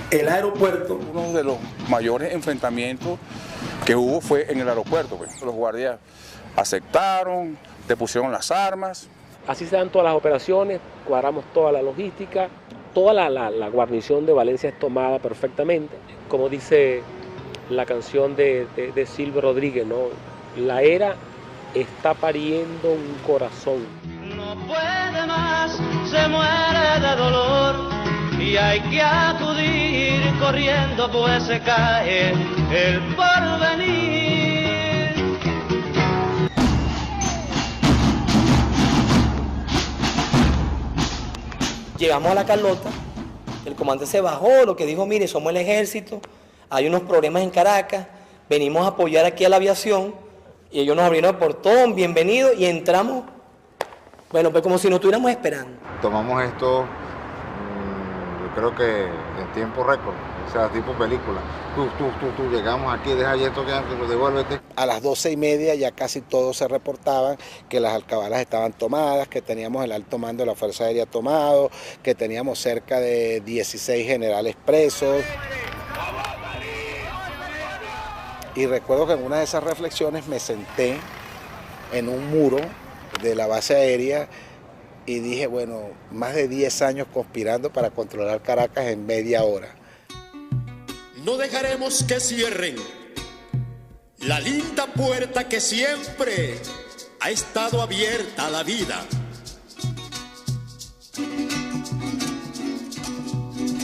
El aeropuerto. Uno de los mayores enfrentamientos que hubo fue en el aeropuerto. Pues. Los guardias aceptaron, depusieron las armas. Así se dan todas las operaciones, cuadramos toda la logística, toda la guarnición de Valencia es tomada perfectamente. Como dice la canción de Silvio Rodríguez, ¿no? La era está pariendo un corazón. No puede más, se muere de dolor y hay que acudir corriendo, pues se cae el porvenir. Llegamos a la Carlota, el comandante se bajó, lo que dijo, mire, somos el ejército, hay unos problemas en Caracas, venimos a apoyar aquí a la aviación, y ellos nos abrieron el portón, bienvenidos, y entramos, bueno, pues como si nos estuviéramos esperando. Tomamos esto, yo creo que en tiempo récord, o sea, tipo película. Tú, llegamos aquí, deja ahí esto, devuélvete. A las 12:30 ya casi todos se reportaban que las alcabalas estaban tomadas, que teníamos el alto mando de la Fuerza Aérea tomado, que teníamos cerca de 16 generales presos. Y recuerdo que en una de esas reflexiones me senté en un muro de la base aérea y dije, bueno, más de 10 años conspirando para controlar Caracas en media hora. No dejaremos que cierren la linda puerta que siempre ha estado abierta a la vida.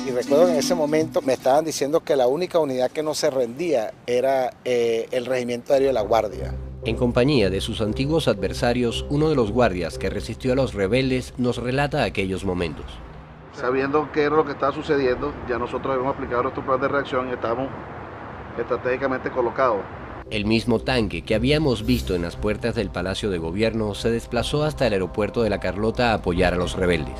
Y recuerdo que en ese momento me estaban diciendo que la única unidad que no se rendía era el Regimiento Aéreo de la Guardia. En compañía de sus antiguos adversarios, uno de los guardias que resistió a los rebeldes nos relata aquellos momentos. Sabiendo qué era lo que estaba sucediendo, ya nosotros habíamos aplicado nuestro plan de reacción y estábamos estratégicamente colocados. El mismo tanque que habíamos visto en las puertas del Palacio de Gobierno se desplazó hasta el aeropuerto de La Carlota a apoyar a los rebeldes.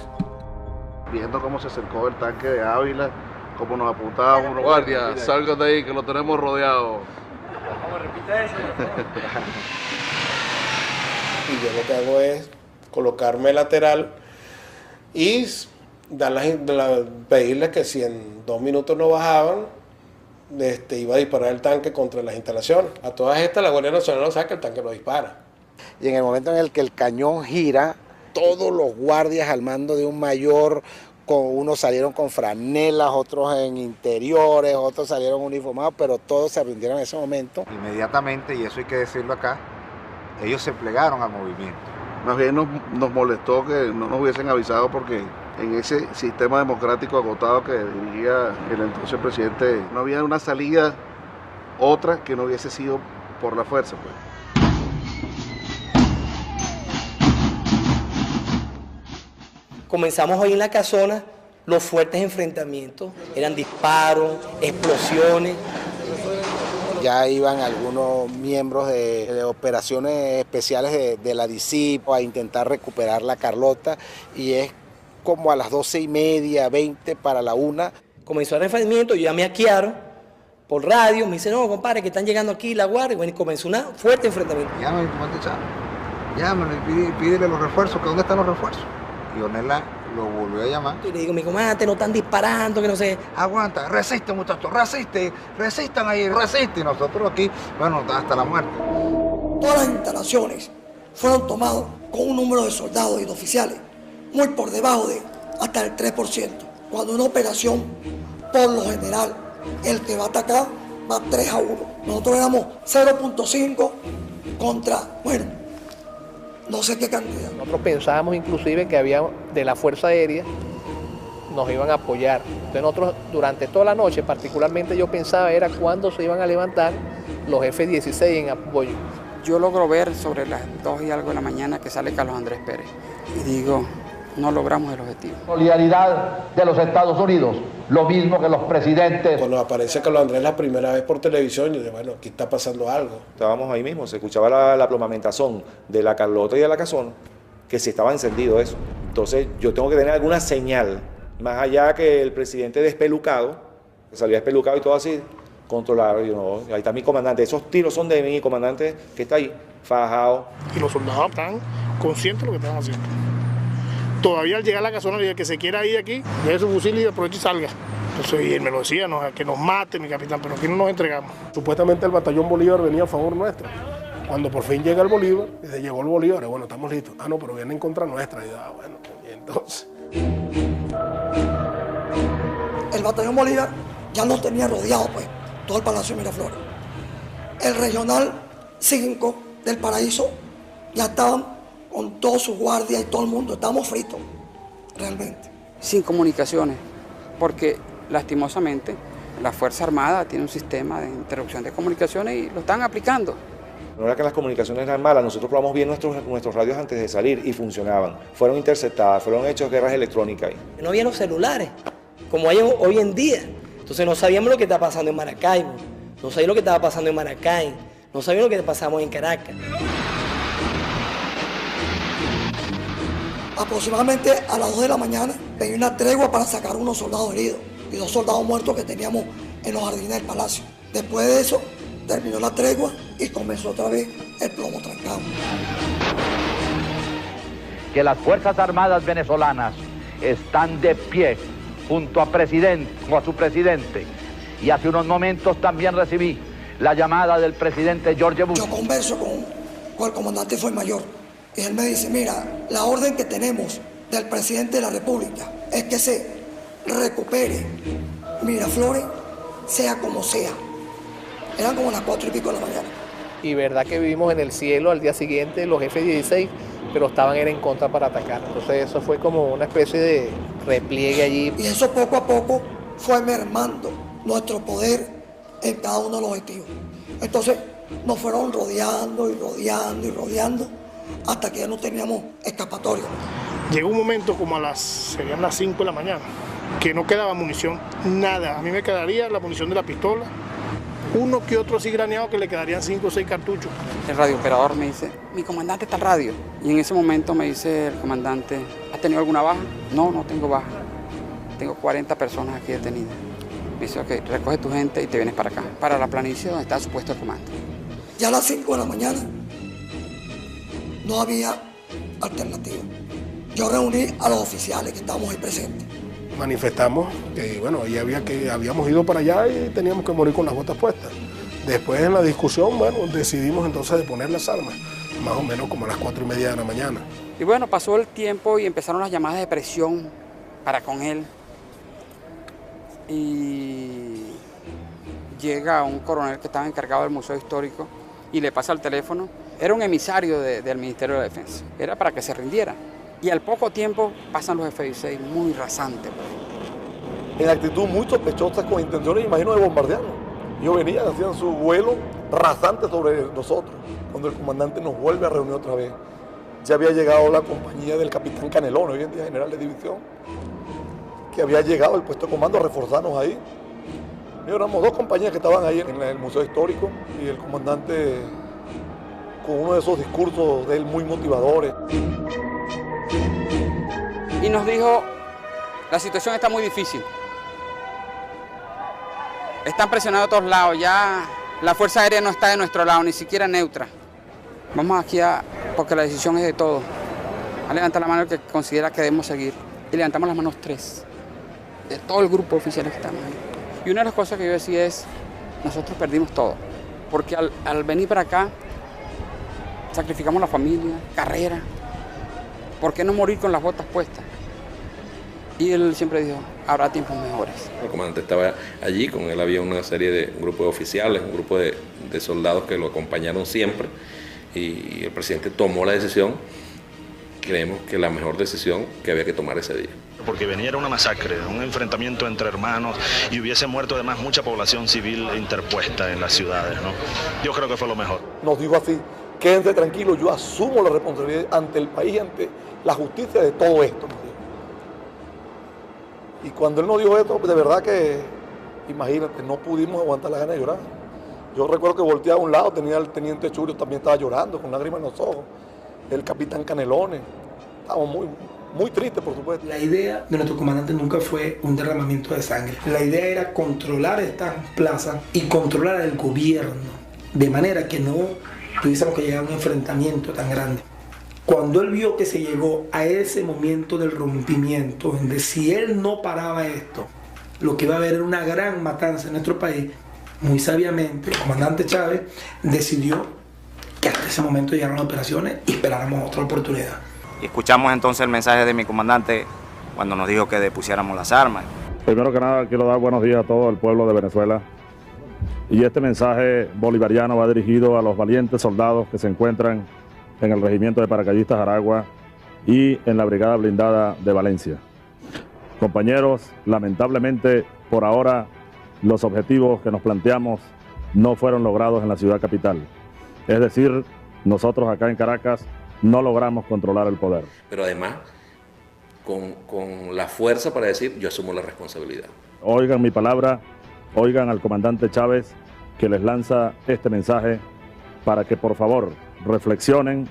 Viendo cómo se acercó el tanque de Ávila, cómo nos apuntaba uno. Guardia, salgan de ahí que lo tenemos rodeado. ¿Cómo repite eso? Y yo lo que hago es colocarme lateral y pedirles que si en 2 minutos no bajaban, iba a disparar el tanque contra las instalaciones. A todas estas la Guardia Nacional no sabe que el tanque lo dispara. Y en el momento en el que el cañón gira, todos los guardias al mando de un mayor, unos salieron con franelas, otros en interiores, otros salieron uniformados, pero todos se rindieron en ese momento. Inmediatamente, y eso hay que decirlo acá, ellos se plegaron al movimiento. Más bien nos molestó que no nos hubiesen avisado porque en ese sistema democrático agotado que dirigía el entonces presidente, no había una salida otra que no hubiese sido por la fuerza, pues. Comenzamos ahí en la casona, los fuertes enfrentamientos, eran disparos, explosiones. Ya iban algunos miembros de operaciones especiales de la DICIC a intentar recuperar la Carlota y es como a las 12:30, 20 para la 1. Comenzó el enfrentamiento, yo llamé a Chiaro por radio, me dice, no, compadre, que están llegando aquí la guardia, bueno, y comenzó un fuerte enfrentamiento. Llámame, comandante Chávez, llámame y pídele los refuerzos, que dónde están los refuerzos. Y Ornella lo volvió a llamar. Y le digo, mi comandante, no están disparando, que no sé. Aguanta, resiste muchachos, resistan ahí, resiste. Y nosotros aquí, bueno, hasta la muerte. Todas las instalaciones fueron tomadas con un número de soldados y de oficiales muy por debajo de hasta el 3%. Cuando una operación, por lo general, el que va a atacar va 3-1. Nosotros éramos 0.5 contra, bueno, no sé qué cantidad. Nosotros pensábamos inclusive que había de la Fuerza Aérea nos iban a apoyar. Entonces nosotros durante toda la noche, particularmente yo pensaba era cuándo se iban a levantar los F-16 en apoyo. Yo logro ver sobre las 2 y algo de la mañana que sale Carlos Andrés Pérez y digo, no logramos el objetivo. Solidaridad de los Estados Unidos, lo mismo que los presidentes. Cuando aparece Carlos Andrés la primera vez por televisión, yo dije, bueno, aquí está pasando algo. Estábamos ahí mismo, se escuchaba la plomamentazón de la Carlota y de la Casona, que sí estaba encendido eso. Entonces yo tengo que tener alguna señal, más allá que el presidente despelucado, Salía espelucado y todo así, controlar, ahí está mi comandante, esos tiros son de mi comandante que está ahí, fajado. Y los soldados están conscientes de lo que están haciendo. Todavía al llegar a la casona, el que se quiera ir aquí, deje su fusil y aproveche y salga. Entonces, y él me lo decía, que nos mate, mi capitán, pero aquí no nos entregamos. Supuestamente el batallón Bolívar venía a favor nuestro. Cuando por fin llega el Bolívar, dice, llegó el Bolívar, bueno, estamos listos. Ah, no, pero viene en contra nuestra. Y bueno, y entonces... El batallón Bolívar ya nos tenía rodeado, pues, todo el Palacio de Miraflores. El regional 5 del Paraíso ya estaban con todos sus guardias y todo el mundo, estábamos fritos, realmente. Sin comunicaciones, porque lastimosamente la Fuerza Armada tiene un sistema de interrupción de comunicaciones y lo están aplicando. No era que las comunicaciones eran malas, nosotros probamos bien nuestros radios antes de salir y funcionaban. Fueron interceptadas, fueron hechos guerras electrónicas ahí. No había los celulares, como hay hoy en día. Entonces no sabíamos lo que estaba pasando en Maracaibo, no sabíamos lo que estaba pasando en Maracay, no sabíamos lo que pasamos en Caracas. Aproximadamente a las 2 de la mañana pedí una tregua para sacar unos soldados heridos y 2 soldados muertos que teníamos en los jardines del palacio. Después de eso, terminó la tregua y comenzó otra vez el plomo trancado. Que las Fuerzas Armadas venezolanas están de pie junto a su presidente. Y hace unos momentos también recibí la llamada del presidente George Bush. Yo converso con el comandante Fuenmayor y él me dice, mira, la orden que tenemos del presidente de la República es que se recupere Miraflores, sea como sea. Eran como las 4 y pico de la mañana. Y verdad que vivimos en el cielo al día siguiente los F-16, pero estaban en contra para atacar. Entonces eso fue como una especie de repliegue allí. Y eso poco a poco fue mermando nuestro poder en cada uno de los objetivos. Entonces nos fueron rodeando y rodeando y rodeando hasta que ya no teníamos escapatoria. Llegó un momento como serían las 5 de la mañana, que no quedaba munición, nada. A mí me quedaría la munición de la pistola, uno que otro así graneado que le quedarían 5 o 6 cartuchos. El radiooperador me dice, mi comandante está en radio. Y en ese momento me dice el comandante, ¿has tenido alguna baja? No, no tengo baja. Tengo 40 personas aquí detenidas. Me dice, ok, recoge tu gente y te vienes para acá, para la planicie donde está supuesto el comando. Ya a las 5 de la mañana no había alternativa. Yo reuní a los oficiales que estábamos ahí presentes. Manifestamos que, bueno, habíamos ido para allá y teníamos que morir con las botas puestas. Después en la discusión, bueno, decidimos entonces de poner las armas, más o menos como a las 4:30 de la mañana. Y bueno, pasó el tiempo y empezaron las llamadas de presión para con él. Y llega un coronel que estaba encargado del Museo Histórico y le pasa el teléfono. Era un emisario del Ministerio de la Defensa. Era para que se rindiera. Y al poco tiempo pasan los F-16 muy rasantes. En actitud muy sospechosa, con intenciones, imagino, de bombardearnos. Ellos venían, hacían su vuelo rasante sobre nosotros. Cuando el comandante nos vuelve a reunir otra vez, ya había llegado la compañía del capitán Canelón, hoy en día general de división, que había llegado al puesto de comando a reforzarnos ahí. Y éramos 2 compañías que estaban ahí en el Museo Histórico y el comandante con uno de esos discursos de él muy motivadores. Y nos dijo, la situación está muy difícil. Están presionados a todos lados, ya la Fuerza Aérea no está de nuestro lado, ni siquiera neutra. Vamos aquí porque la decisión es de todos. A levantar la mano el que considera que debemos seguir. Y levantamos las manos 3, de todo el grupo de oficiales que estamos ahí. Y una de las cosas que yo decía es, nosotros perdimos todo. Porque al venir para acá, sacrificamos la familia, carrera. ¿Por qué no morir con las botas puestas? Y él siempre dijo, habrá tiempos mejores. El comandante estaba allí, con él había una serie de un grupo de oficiales, un grupo de soldados que lo acompañaron siempre, y el presidente tomó la decisión, creemos que la mejor decisión que había que tomar ese día. Porque venía era una masacre, un enfrentamiento entre hermanos y hubiese muerto además mucha población civil interpuesta en las ciudades, ¿no? Yo creo que fue lo mejor. Nos dijo así, quédense tranquilos, yo asumo la responsabilidad ante el país y ante la justicia de todo esto. Y cuando él nos dijo esto, de verdad que, imagínate, no pudimos aguantar la gana de llorar. Yo recuerdo que volteé a un lado, tenía el teniente Churio, también estaba llorando, con lágrimas en los ojos. El capitán Canelones, estábamos muy triste, por supuesto. La idea de nuestro comandante nunca fue un derramamiento de sangre. La idea era controlar estas plazas y controlar el gobierno, de manera que no tuviésemos que llegar a un enfrentamiento tan grande. Cuando él vio que se llegó a ese momento del rompimiento, donde si él no paraba esto, lo que iba a haber era una gran matanza en nuestro país, muy sabiamente el comandante Chávez decidió que hasta ese momento llegaran las operaciones y esperáramos otra oportunidad. Y escuchamos entonces el mensaje de mi comandante cuando nos dijo que depusiéramos las armas. Primero que nada quiero dar buenos días a todo el pueblo de Venezuela. Y este mensaje bolivariano va dirigido a los valientes soldados que se encuentran en el Regimiento de Paracaidistas Aragua y en la Brigada Blindada de Valencia. Compañeros, lamentablemente por ahora los objetivos que nos planteamos no fueron logrados en la ciudad capital. Es decir, nosotros acá en Caracas no logramos controlar el poder. Pero además, con la fuerza para decir, yo asumo la responsabilidad. Oigan mi palabra, oigan al comandante Chávez que les lanza este mensaje para que por favor reflexionen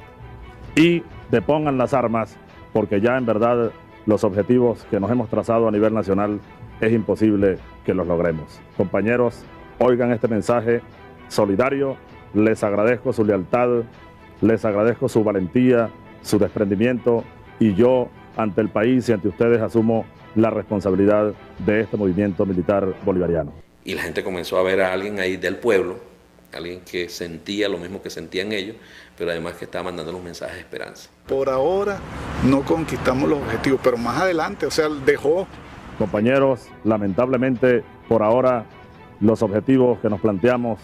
y depongan las armas, porque ya en verdad los objetivos que nos hemos trazado a nivel nacional es imposible que los logremos. Compañeros, oigan este mensaje solidario, les agradezco su lealtad, les agradezco su valentía, su desprendimiento, y yo ante el país y ante ustedes asumo la responsabilidad de este movimiento militar bolivariano. Y la gente comenzó a ver a alguien ahí del pueblo, alguien que sentía lo mismo que sentían ellos, pero además que estaba mandando los mensajes de esperanza. Por ahora no conquistamos los objetivos, pero más adelante, o sea, dejó. Compañeros, lamentablemente por ahora los objetivos que nos planteamos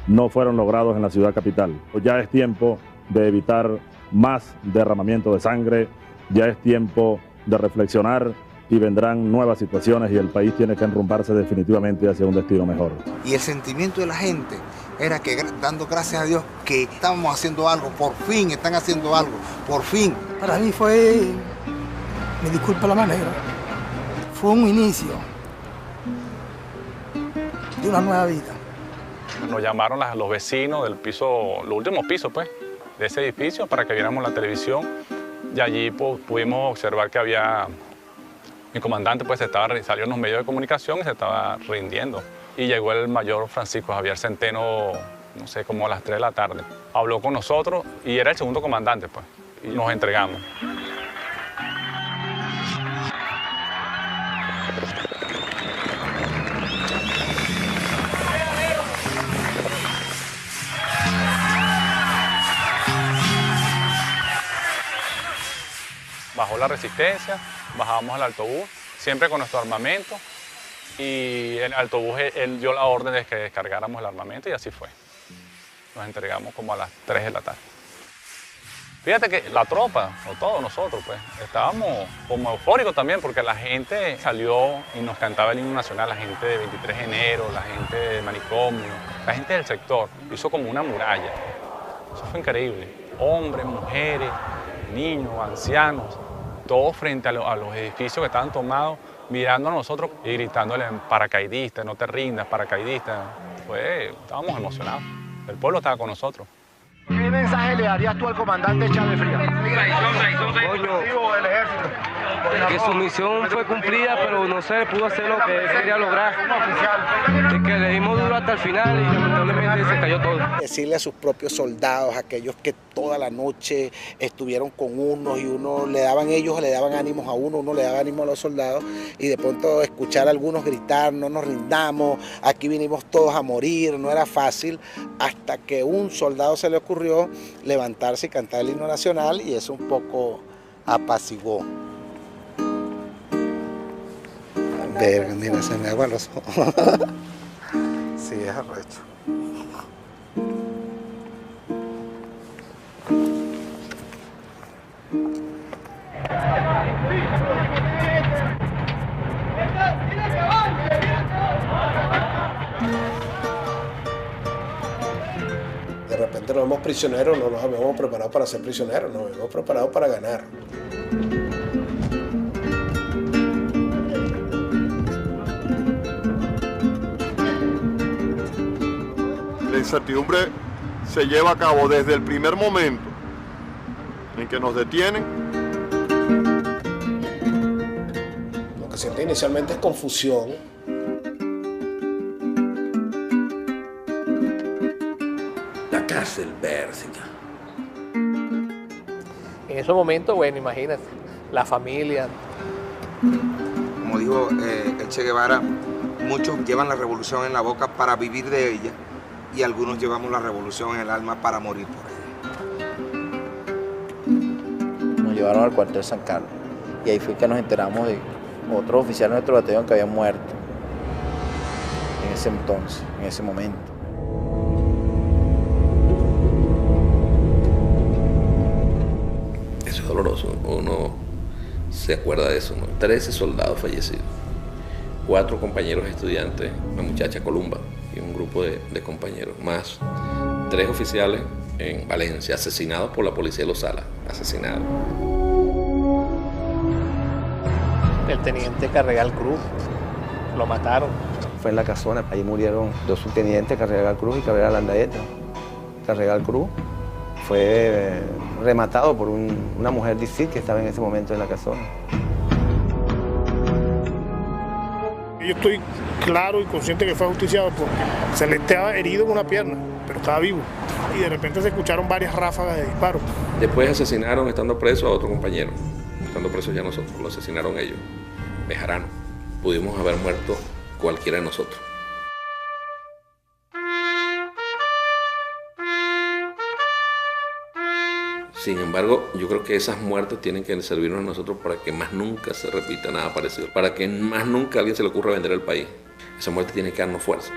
no fueron logrados en la ciudad capital. Ya es tiempo de evitar más derramamiento de sangre, ya es tiempo de reflexionar y vendrán nuevas situaciones y el país tiene que enrumbarse definitivamente hacia un destino mejor. Y el sentimiento de la gente era que dando gracias a Dios que estábamos haciendo algo, por fin están haciendo algo, por fin. Para mí fue, me disculpa la manera, fue un inicio de una nueva vida. Nos llamaron los vecinos del piso, los últimos pisos pues, de ese edificio para que viéramos la televisión y allí pues, pudimos observar que había, mi comandante pues salió en los medios de comunicación y se estaba rindiendo. Y llegó el mayor Francisco Javier Centeno, no sé, como a las 3 de la tarde. Habló con nosotros y era el segundo comandante pues, y nos entregamos. Bajó la resistencia, bajábamos al autobús, siempre con nuestro armamento, y el autobús él dio la orden de que descargáramos el armamento y así fue. Nos entregamos como a las 3 de la tarde. Fíjate que la tropa, o todos nosotros, pues, estábamos como eufóricos también porque la gente salió y nos cantaba el himno nacional, la gente de 23 de enero, la gente de Manicomio, la gente del sector, hizo como una muralla. Eso fue increíble. Hombres, mujeres, niños, ancianos, todos frente a los edificios que estaban tomados, mirando a nosotros y gritándole paracaidista, no te rindas, paracaidista. Estábamos emocionados. El pueblo estaba con nosotros. ¿Qué mensaje le darías tú al comandante Chávez Frías? Que su misión fue cumplida, pero no se pudo hacer lo que quería lograr. De que le dimos duro hasta el final y lamentablemente se cayó todo. Decirle a sus propios soldados, aquellos que toda la noche estuvieron con unos y ellos le daban ánimos a uno le daba ánimo a los soldados, y de pronto escuchar a algunos gritar, no nos rindamos, aquí vinimos todos a morir, no era fácil, hasta que un soldado se le ocurrió levantarse y cantar el himno nacional, y eso un poco apaciguó. Verga, mira, se me aguan los ojos. Sí, es arrecho. De repente nos vemos prisioneros, no nos habíamos preparado para ser prisioneros, nos habíamos preparado para ganar. La incertidumbre se lleva a cabo desde el primer momento en que nos detienen que siente inicialmente es confusión. La cárcel Bérsica. En esos momentos, bueno, imagínate, la familia. Como dijo el Che Guevara, muchos llevan la revolución en la boca para vivir de ella y algunos llevamos la revolución en el alma para morir por ella. Nos llevaron al cuartel San Carlos y ahí fue que nos enteramos de otros oficiales de nuestro batallón que habían muerto en ese entonces, en ese momento. Eso es doloroso, uno se acuerda de eso, ¿no? 13 soldados fallecidos, 4 compañeros estudiantes, una muchacha Columba y un grupo de compañeros, más 3 oficiales en Valencia, asesinados por la policía de Los Salas, asesinados. El teniente Carregal Cruz, lo mataron. Fue en la Casona, ahí murieron 2 subtenientes, Carregal Cruz y Carregal Landaeta. Carregal Cruz fue rematado por una mujer DICIT que estaba en ese momento en la Casona. Yo estoy claro y consciente que fue ajusticiado porque se le estaba herido en una pierna, pero estaba vivo. Y de repente se escucharon varias ráfagas de disparos. Después asesinaron, estando preso, a otro compañero. Estando presos ya nosotros, lo asesinaron ellos. Bejarano. Pudimos haber muerto cualquiera de nosotros. Sin embargo, yo creo que esas muertes tienen que servirnos a nosotros para que más nunca se repita nada parecido, para que más nunca a alguien se le ocurra vender el país. Esa muerte tiene que darnos fuerza.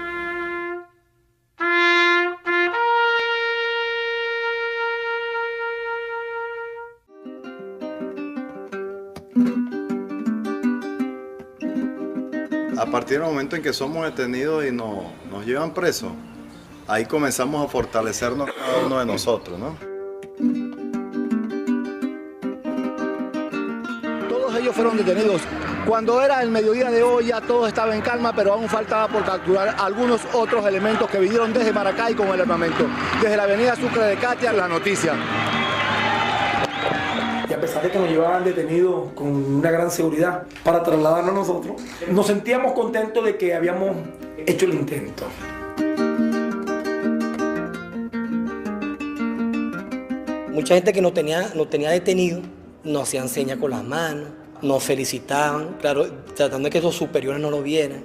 A partir del momento en que somos detenidos y nos llevan presos, ahí comenzamos a fortalecernos cada uno de nosotros, ¿no? Todos ellos fueron detenidos. Cuando era el mediodía de hoy ya todo estaba en calma, pero aún faltaba por capturar algunos otros elementos que vinieron desde Maracay con el armamento. Desde la avenida Sucre de Catia, La Noticia. Y a pesar de que nos llevaban detenidos con una gran seguridad para trasladarnos a nosotros, nos sentíamos contentos de que habíamos hecho el intento. Mucha gente que nos tenía detenido nos hacían señas con las manos, nos felicitaban, claro, tratando de que esos superiores no lo vieran.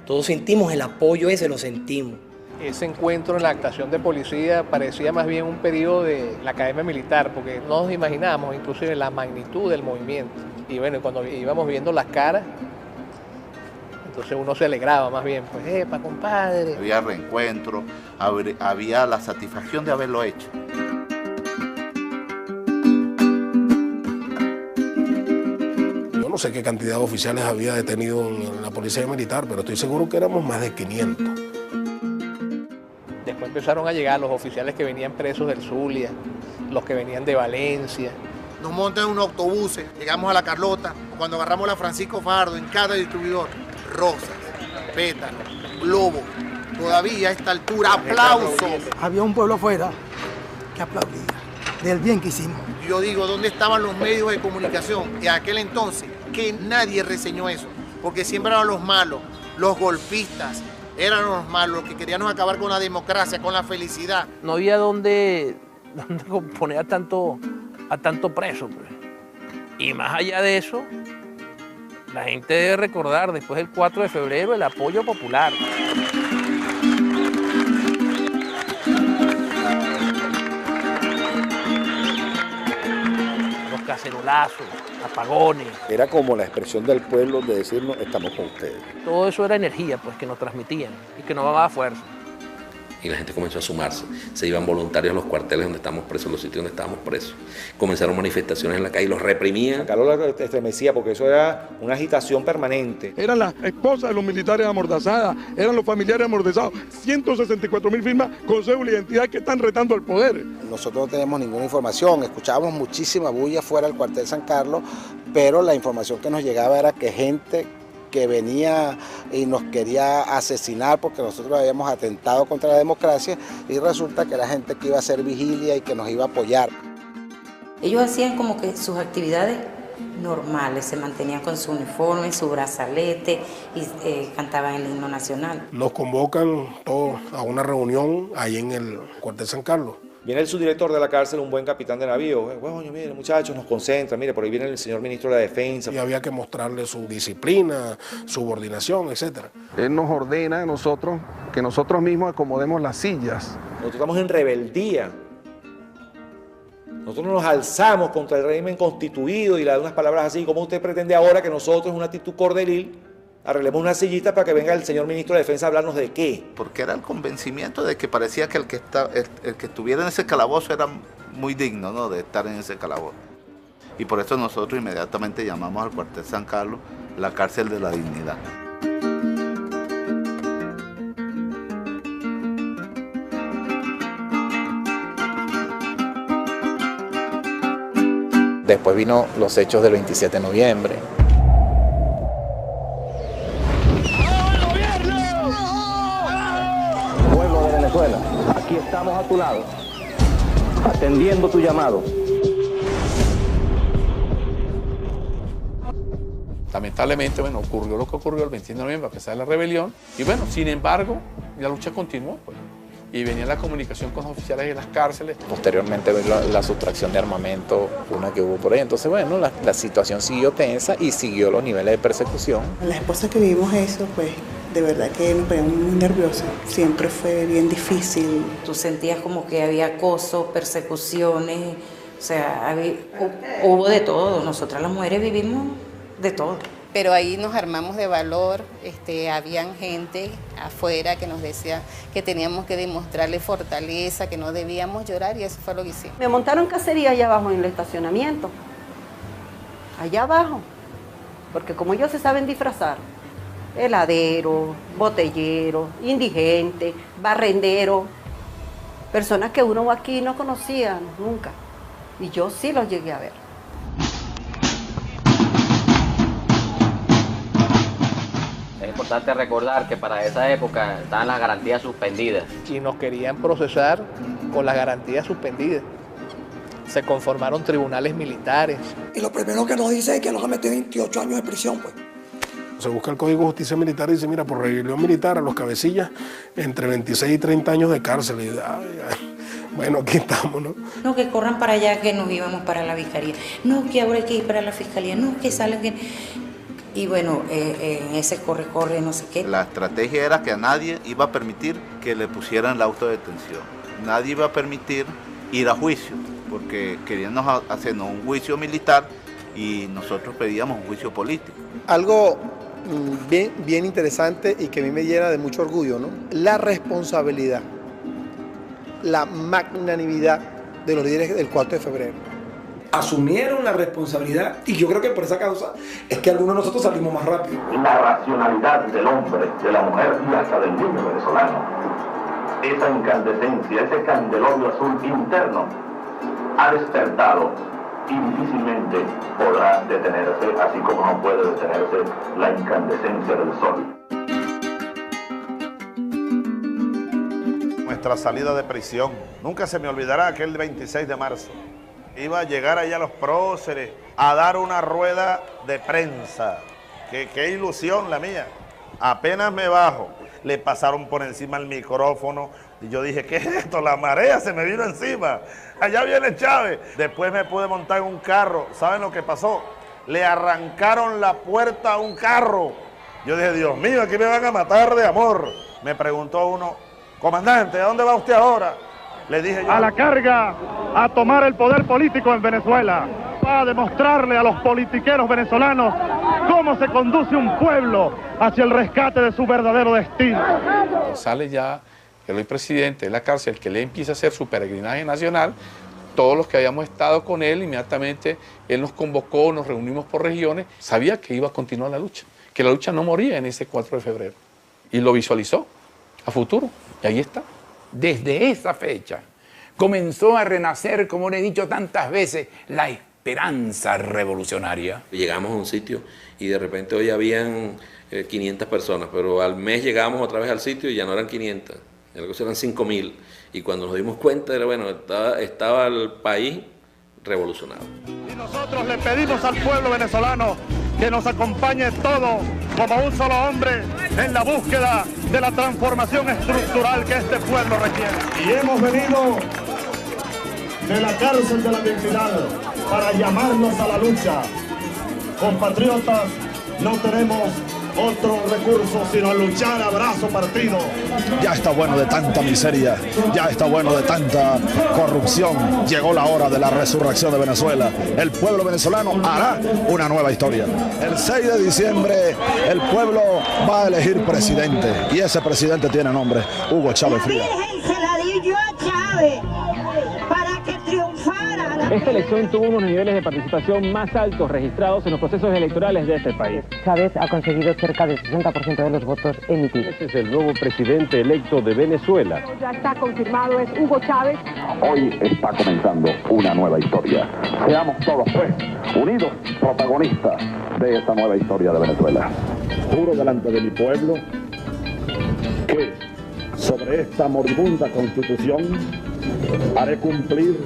Todos sentimos el apoyo ese, lo sentimos. Ese encuentro en la actuación de policía parecía más bien un periodo de la academia militar, porque no nos imaginábamos inclusive la magnitud del movimiento. Y bueno, cuando íbamos viendo las caras, entonces uno se alegraba más bien, pues, ¡epa, compadre! Había reencuentro, había la satisfacción de haberlo hecho. Yo no sé qué cantidad de oficiales había detenido en la policía militar, pero estoy seguro que éramos más de 500. Después empezaron a llegar los oficiales que venían presos del Zulia, los que venían de Valencia. Nos montan en unos autobuses, llegamos a La Carlota, cuando agarramos la Francisco Fajardo, en cada distribuidor, rosas, pétalos, globos, todavía a esta altura, aplausos. Había un pueblo afuera que aplaudía del bien que hicimos. Yo digo, ¿dónde estaban los medios de comunicación en aquel entonces? Que nadie reseñó eso, porque siempre eran los malos, los golpistas, eran los malos, los que queríamos acabar con la democracia, con la felicidad. No había dónde poner a tanto preso, pues. Y más allá de eso, la gente debe recordar después del 4 de febrero el apoyo popular. Los cacerolazos, apagones. Era como la expresión del pueblo de decirnos, estamos con ustedes. Todo eso era energía, pues, que nos transmitían y que nos daba fuerza. Y la gente comenzó a sumarse. Se iban voluntarios a los cuarteles donde estábamos presos, los sitios donde estábamos presos. Comenzaron manifestaciones en la calle, los reprimían. Carlos estremecía porque eso era una agitación permanente. Eran las esposas de los militares amordazadas, eran los familiares amordazados. 164.000 firmas con cédula y identidad que están retando al poder. Nosotros no tenemos ninguna información, escuchábamos muchísima bulla fuera del cuartel San Carlos, pero la información que nos llegaba era que gente que venía y nos quería asesinar porque nosotros habíamos atentado contra la democracia, y resulta que era gente que iba a hacer vigilia y que nos iba a apoyar. Ellos hacían como que sus actividades normales, se mantenían con su uniforme, su brazalete y cantaban el himno nacional. Nos convocan todos a una reunión ahí en el cuartel San Carlos. Viene el subdirector de la cárcel, un buen capitán de navío. Bueno, mire, muchachos, nos concentran. Mire, por ahí viene el señor ministro de la Defensa. Y había que mostrarle su disciplina, subordinación, etc. Él nos ordena a nosotros que nosotros mismos acomodemos las sillas. Nosotros estamos en rebeldía. Nosotros nos alzamos contra el régimen constituido y le da unas palabras así. ¿Cómo usted pretende ahora que nosotros, en una actitud cordelil, arreglemos una sillita para que venga el señor ministro de Defensa a hablarnos de qué? Porque era el convencimiento de que parecía que el que estuviera en ese calabozo era muy digno, ¿no?, de estar en ese calabozo. Y por eso nosotros inmediatamente llamamos al cuartel San Carlos la cárcel de la dignidad. Después vino los hechos del 27 de noviembre. Pueblo de Venezuela, aquí estamos a tu lado, atendiendo tu llamado. Lamentablemente, bueno, ocurrió lo que ocurrió el 27 de noviembre a pesar de la rebelión. Y bueno, sin embargo, la lucha continuó, pues. Y venía la comunicación con los oficiales de las cárceles. Posteriormente la sustracción de armamento, una que hubo por ahí. Entonces, bueno, la situación siguió tensa y siguió los niveles de persecución. Las esposas que vivimos eso, pues, de verdad que nos poníamos muy nerviosos. Siempre fue bien difícil. Tú sentías como que había acoso, persecuciones, o sea, hubo de todo. Nosotras las mujeres vivimos de todo. Pero ahí nos armamos de valor, habían gente afuera que nos decía que teníamos que demostrarle fortaleza, que no debíamos llorar y eso fue lo que hicimos. Me montaron cacería allá abajo en el estacionamiento, allá abajo, porque como ellos se saben disfrazar, heladero, botellero, indigente, barrendero, personas que uno aquí no conocía nunca, y yo sí los llegué a ver. Es importante recordar que para esa época estaban las garantías suspendidas. Y nos querían procesar con las garantías suspendidas. Se conformaron tribunales militares. Y lo primero que nos dice es que nos van a meter 28 años de prisión, pues. Se busca el Código de Justicia Militar y dice, mira, por rebelión militar a los cabecillas entre 26 y 30 años de cárcel. Y, bueno, aquí estamos, ¿no? No, que corran para allá, que nos íbamos para la fiscalía. No, que ahora hay que ir para la fiscalía. No, que salgan, que... Y bueno, en ese corre, no sé qué. La estrategia era que a nadie iba a permitir que le pusieran la autodetención. Nadie iba a permitir ir a juicio, porque querían hacernos un juicio militar y nosotros pedíamos un juicio político. Algo bien interesante y que a mí me llena de mucho orgullo, ¿no? La responsabilidad, la magnanimidad de los líderes del 4 de febrero. Asumieron la responsabilidad y yo creo que por esa causa es que algunos de nosotros salimos más rápido. La racionalidad del hombre, de la mujer y hasta del niño venezolano. Esa incandescencia, ese candelabro azul interno ha despertado y difícilmente podrá detenerse, así como no puede detenerse la incandescencia del sol. Nuestra salida de prisión. Nunca se me olvidará aquel 26 de marzo. Iba a llegar allá a los próceres a dar una rueda de prensa. Qué ilusión la mía. Apenas me bajo, le pasaron por encima el micrófono y yo dije, ¿qué es esto? La marea se me vino encima. Allá viene Chávez. Después me pude montar en un carro. ¿Saben lo que pasó? Le arrancaron la puerta a un carro. Yo dije, Dios mío, aquí me van a matar de amor. Me preguntó uno, comandante, ¿a dónde va usted ahora? Le dije yo, a la carga, a tomar el poder político en Venezuela, para demostrarle a los politiqueros venezolanos cómo se conduce un pueblo hacia el rescate de su verdadero destino. Sale ya el hoy presidente de la cárcel, que le empieza a hacer su peregrinaje nacional. Todos los que habíamos estado con él, inmediatamente él nos convocó, nos reunimos por regiones, sabía que iba a continuar la lucha, que la lucha no moría en ese 4 de febrero. Y lo visualizó a futuro, y ahí está. Desde esa fecha comenzó a renacer, como le he dicho tantas veces, la esperanza revolucionaria. Llegamos a un sitio y de repente hoy habían 500 personas, pero al mes llegamos otra vez al sitio y ya no eran 500, eran 5.000. Y cuando nos dimos cuenta, era bueno, estaba el país revolucionado. Y nosotros le pedimos al pueblo venezolano que nos acompañe todo como un solo hombre en la búsqueda de la transformación estructural que este pueblo requiere. Y hemos venido de la cárcel de la dignidad para llamarnos a la lucha. Compatriotas, no tenemos otro recurso sino luchar a brazo partido. Ya está bueno de tanta miseria, ya está bueno de tanta corrupción. Llegó la hora de la resurrección de Venezuela. El pueblo venezolano hará una nueva historia. El 6 de diciembre el pueblo va a elegir presidente y ese presidente tiene nombre: Hugo Chávez Frías. La Virgen se la dio yo a Chávez para que triunfara. Esta elección tuvo unos niveles de participación más altos registrados en los procesos electorales de este país. Chávez ha conseguido cerca del 60% de los votos emitidos. Este es el nuevo presidente electo de Venezuela. Ya está confirmado, es Hugo Chávez. Hoy está comenzando una nueva historia. Seamos todos, pues, unidos, protagonistas de esta nueva historia de Venezuela. Juro delante de mi pueblo que sobre esta moribunda Constitución haré cumplir,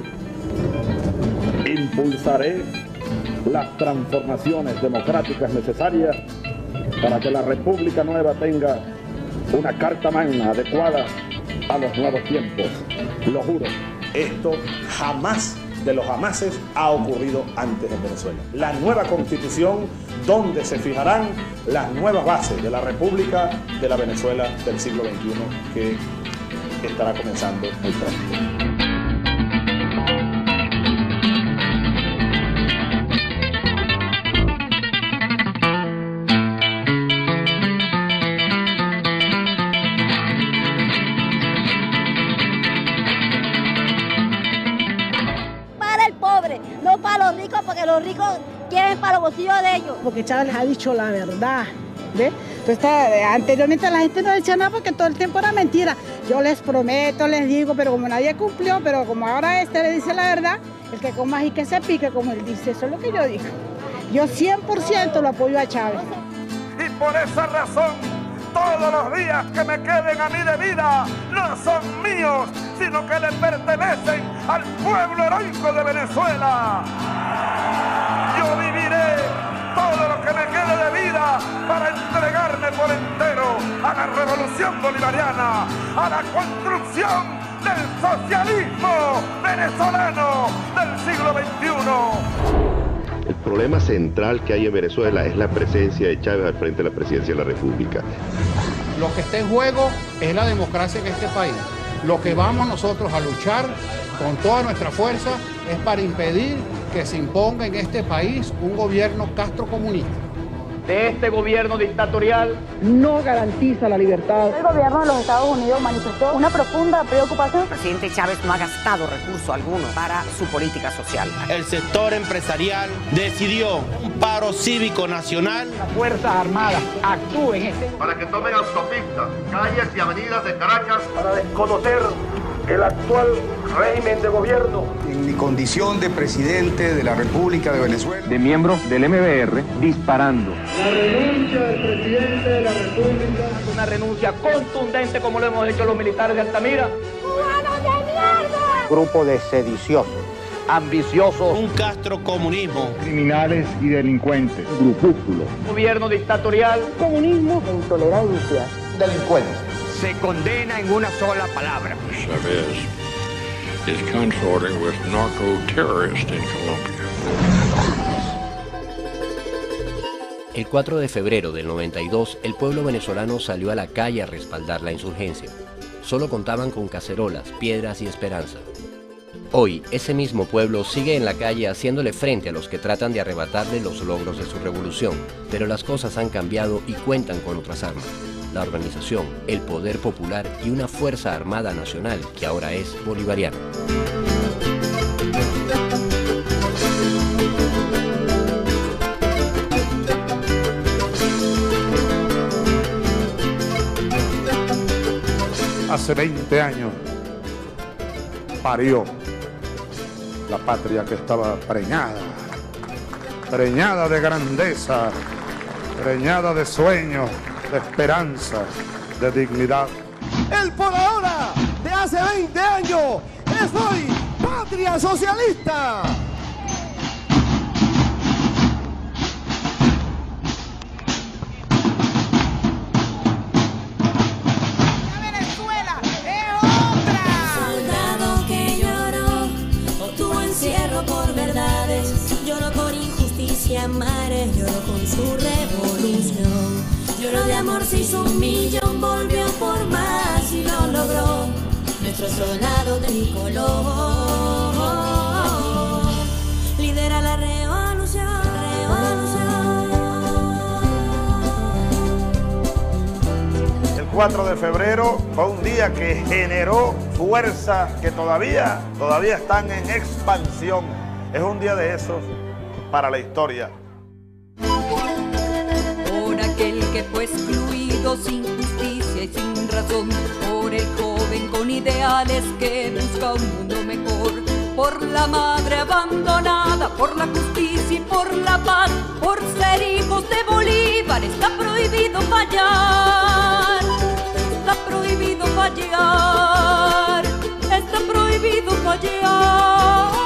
impulsaré las transformaciones democráticas necesarias para que la República Nueva tenga una carta magna adecuada a los nuevos tiempos. Lo juro. Esto jamás de los jamases ha ocurrido antes en Venezuela. La nueva Constitución donde se fijarán las nuevas bases de la República de la Venezuela del siglo XXI que estará comenzando muy pronto. No para los ricos, porque los ricos quieren para los bolsillos de ellos. Porque Chávez les ha dicho la verdad, ¿ves? Entonces, anteriormente la gente no decía nada porque todo el tiempo era mentira. Yo les prometo, les digo, pero como nadie cumplió, pero como ahora le dice la verdad, el que coma y que se pique, como él dice, eso es lo que yo digo. Yo 100% lo apoyo a Chávez. Y por esa razón, todos los días que me queden a mí de vida no son míos, sino que le pertenecen al pueblo heroico de Venezuela. Yo viviré todo lo que me quede de vida para entregarme por entero a la revolución bolivariana, a la construcción del socialismo venezolano del siglo XXI. El problema central que hay en Venezuela es la presencia de Chávez al frente de la presidencia de la República. Lo que está en juego es la democracia en este país. Lo que vamos nosotros a luchar con toda nuestra fuerza es para impedir que se imponga en este país un gobierno castrocomunista. De este gobierno dictatorial no garantiza la libertad. El gobierno de los Estados Unidos manifestó una profunda preocupación. El presidente Chávez no ha gastado recurso alguno para su política social. El sector empresarial decidió un paro cívico nacional. Las Fuerzas Armadas actúen para que tomen autopistas, calles y avenidas de Caracas para desconocer el actual régimen de gobierno. En mi condición de presidente de la República de Venezuela, de miembro del MBR, disparando. La renuncia del presidente de la República. Una renuncia contundente como lo hemos hecho los militares de Altamira. ¡Cubanos de mierda! Grupo de sediciosos, ambiciosos, un castrocomunismo, criminales y delincuentes, grupúsculo, gobierno dictatorial, comunismo, intolerancia, delincuentes. Se condena en una sola palabra. Chavez is consorting with narco-terrorists in Colombia. El 4 de febrero del 92, el pueblo venezolano salió a la calle a respaldar la insurgencia. Solo contaban con cacerolas, piedras y esperanza. Hoy, ese mismo pueblo sigue en la calle haciéndole frente a los que tratan de arrebatarle los logros de su revolución, pero las cosas han cambiado y cuentan con otras armas. La organización, el poder popular y una fuerza armada nacional que ahora es bolivariana. Hace 20 años parió la patria que estaba preñada de grandeza, preñada de sueños, de esperanza, de dignidad. El por ahora de hace 20 años es hoy patria socialista. lloro por verdades, lloro por injusticia, mares, lloro con su revolución. Lloro de amor, se hizo 1.000.000, volvió por más y lo logró nuestro soldado tricolor. Lidera la revolución, El 4 de febrero fue un día que generó fuerzas que todavía están en expansión. Es un día de esos para la historia. Por aquel que fue excluido sin justicia y sin razón, por el joven con ideales que busca un mundo mejor, por la madre abandonada, por la justicia y por la paz, por ser hijos de Bolívar, está prohibido fallar, está prohibido fallar, está prohibido fallar.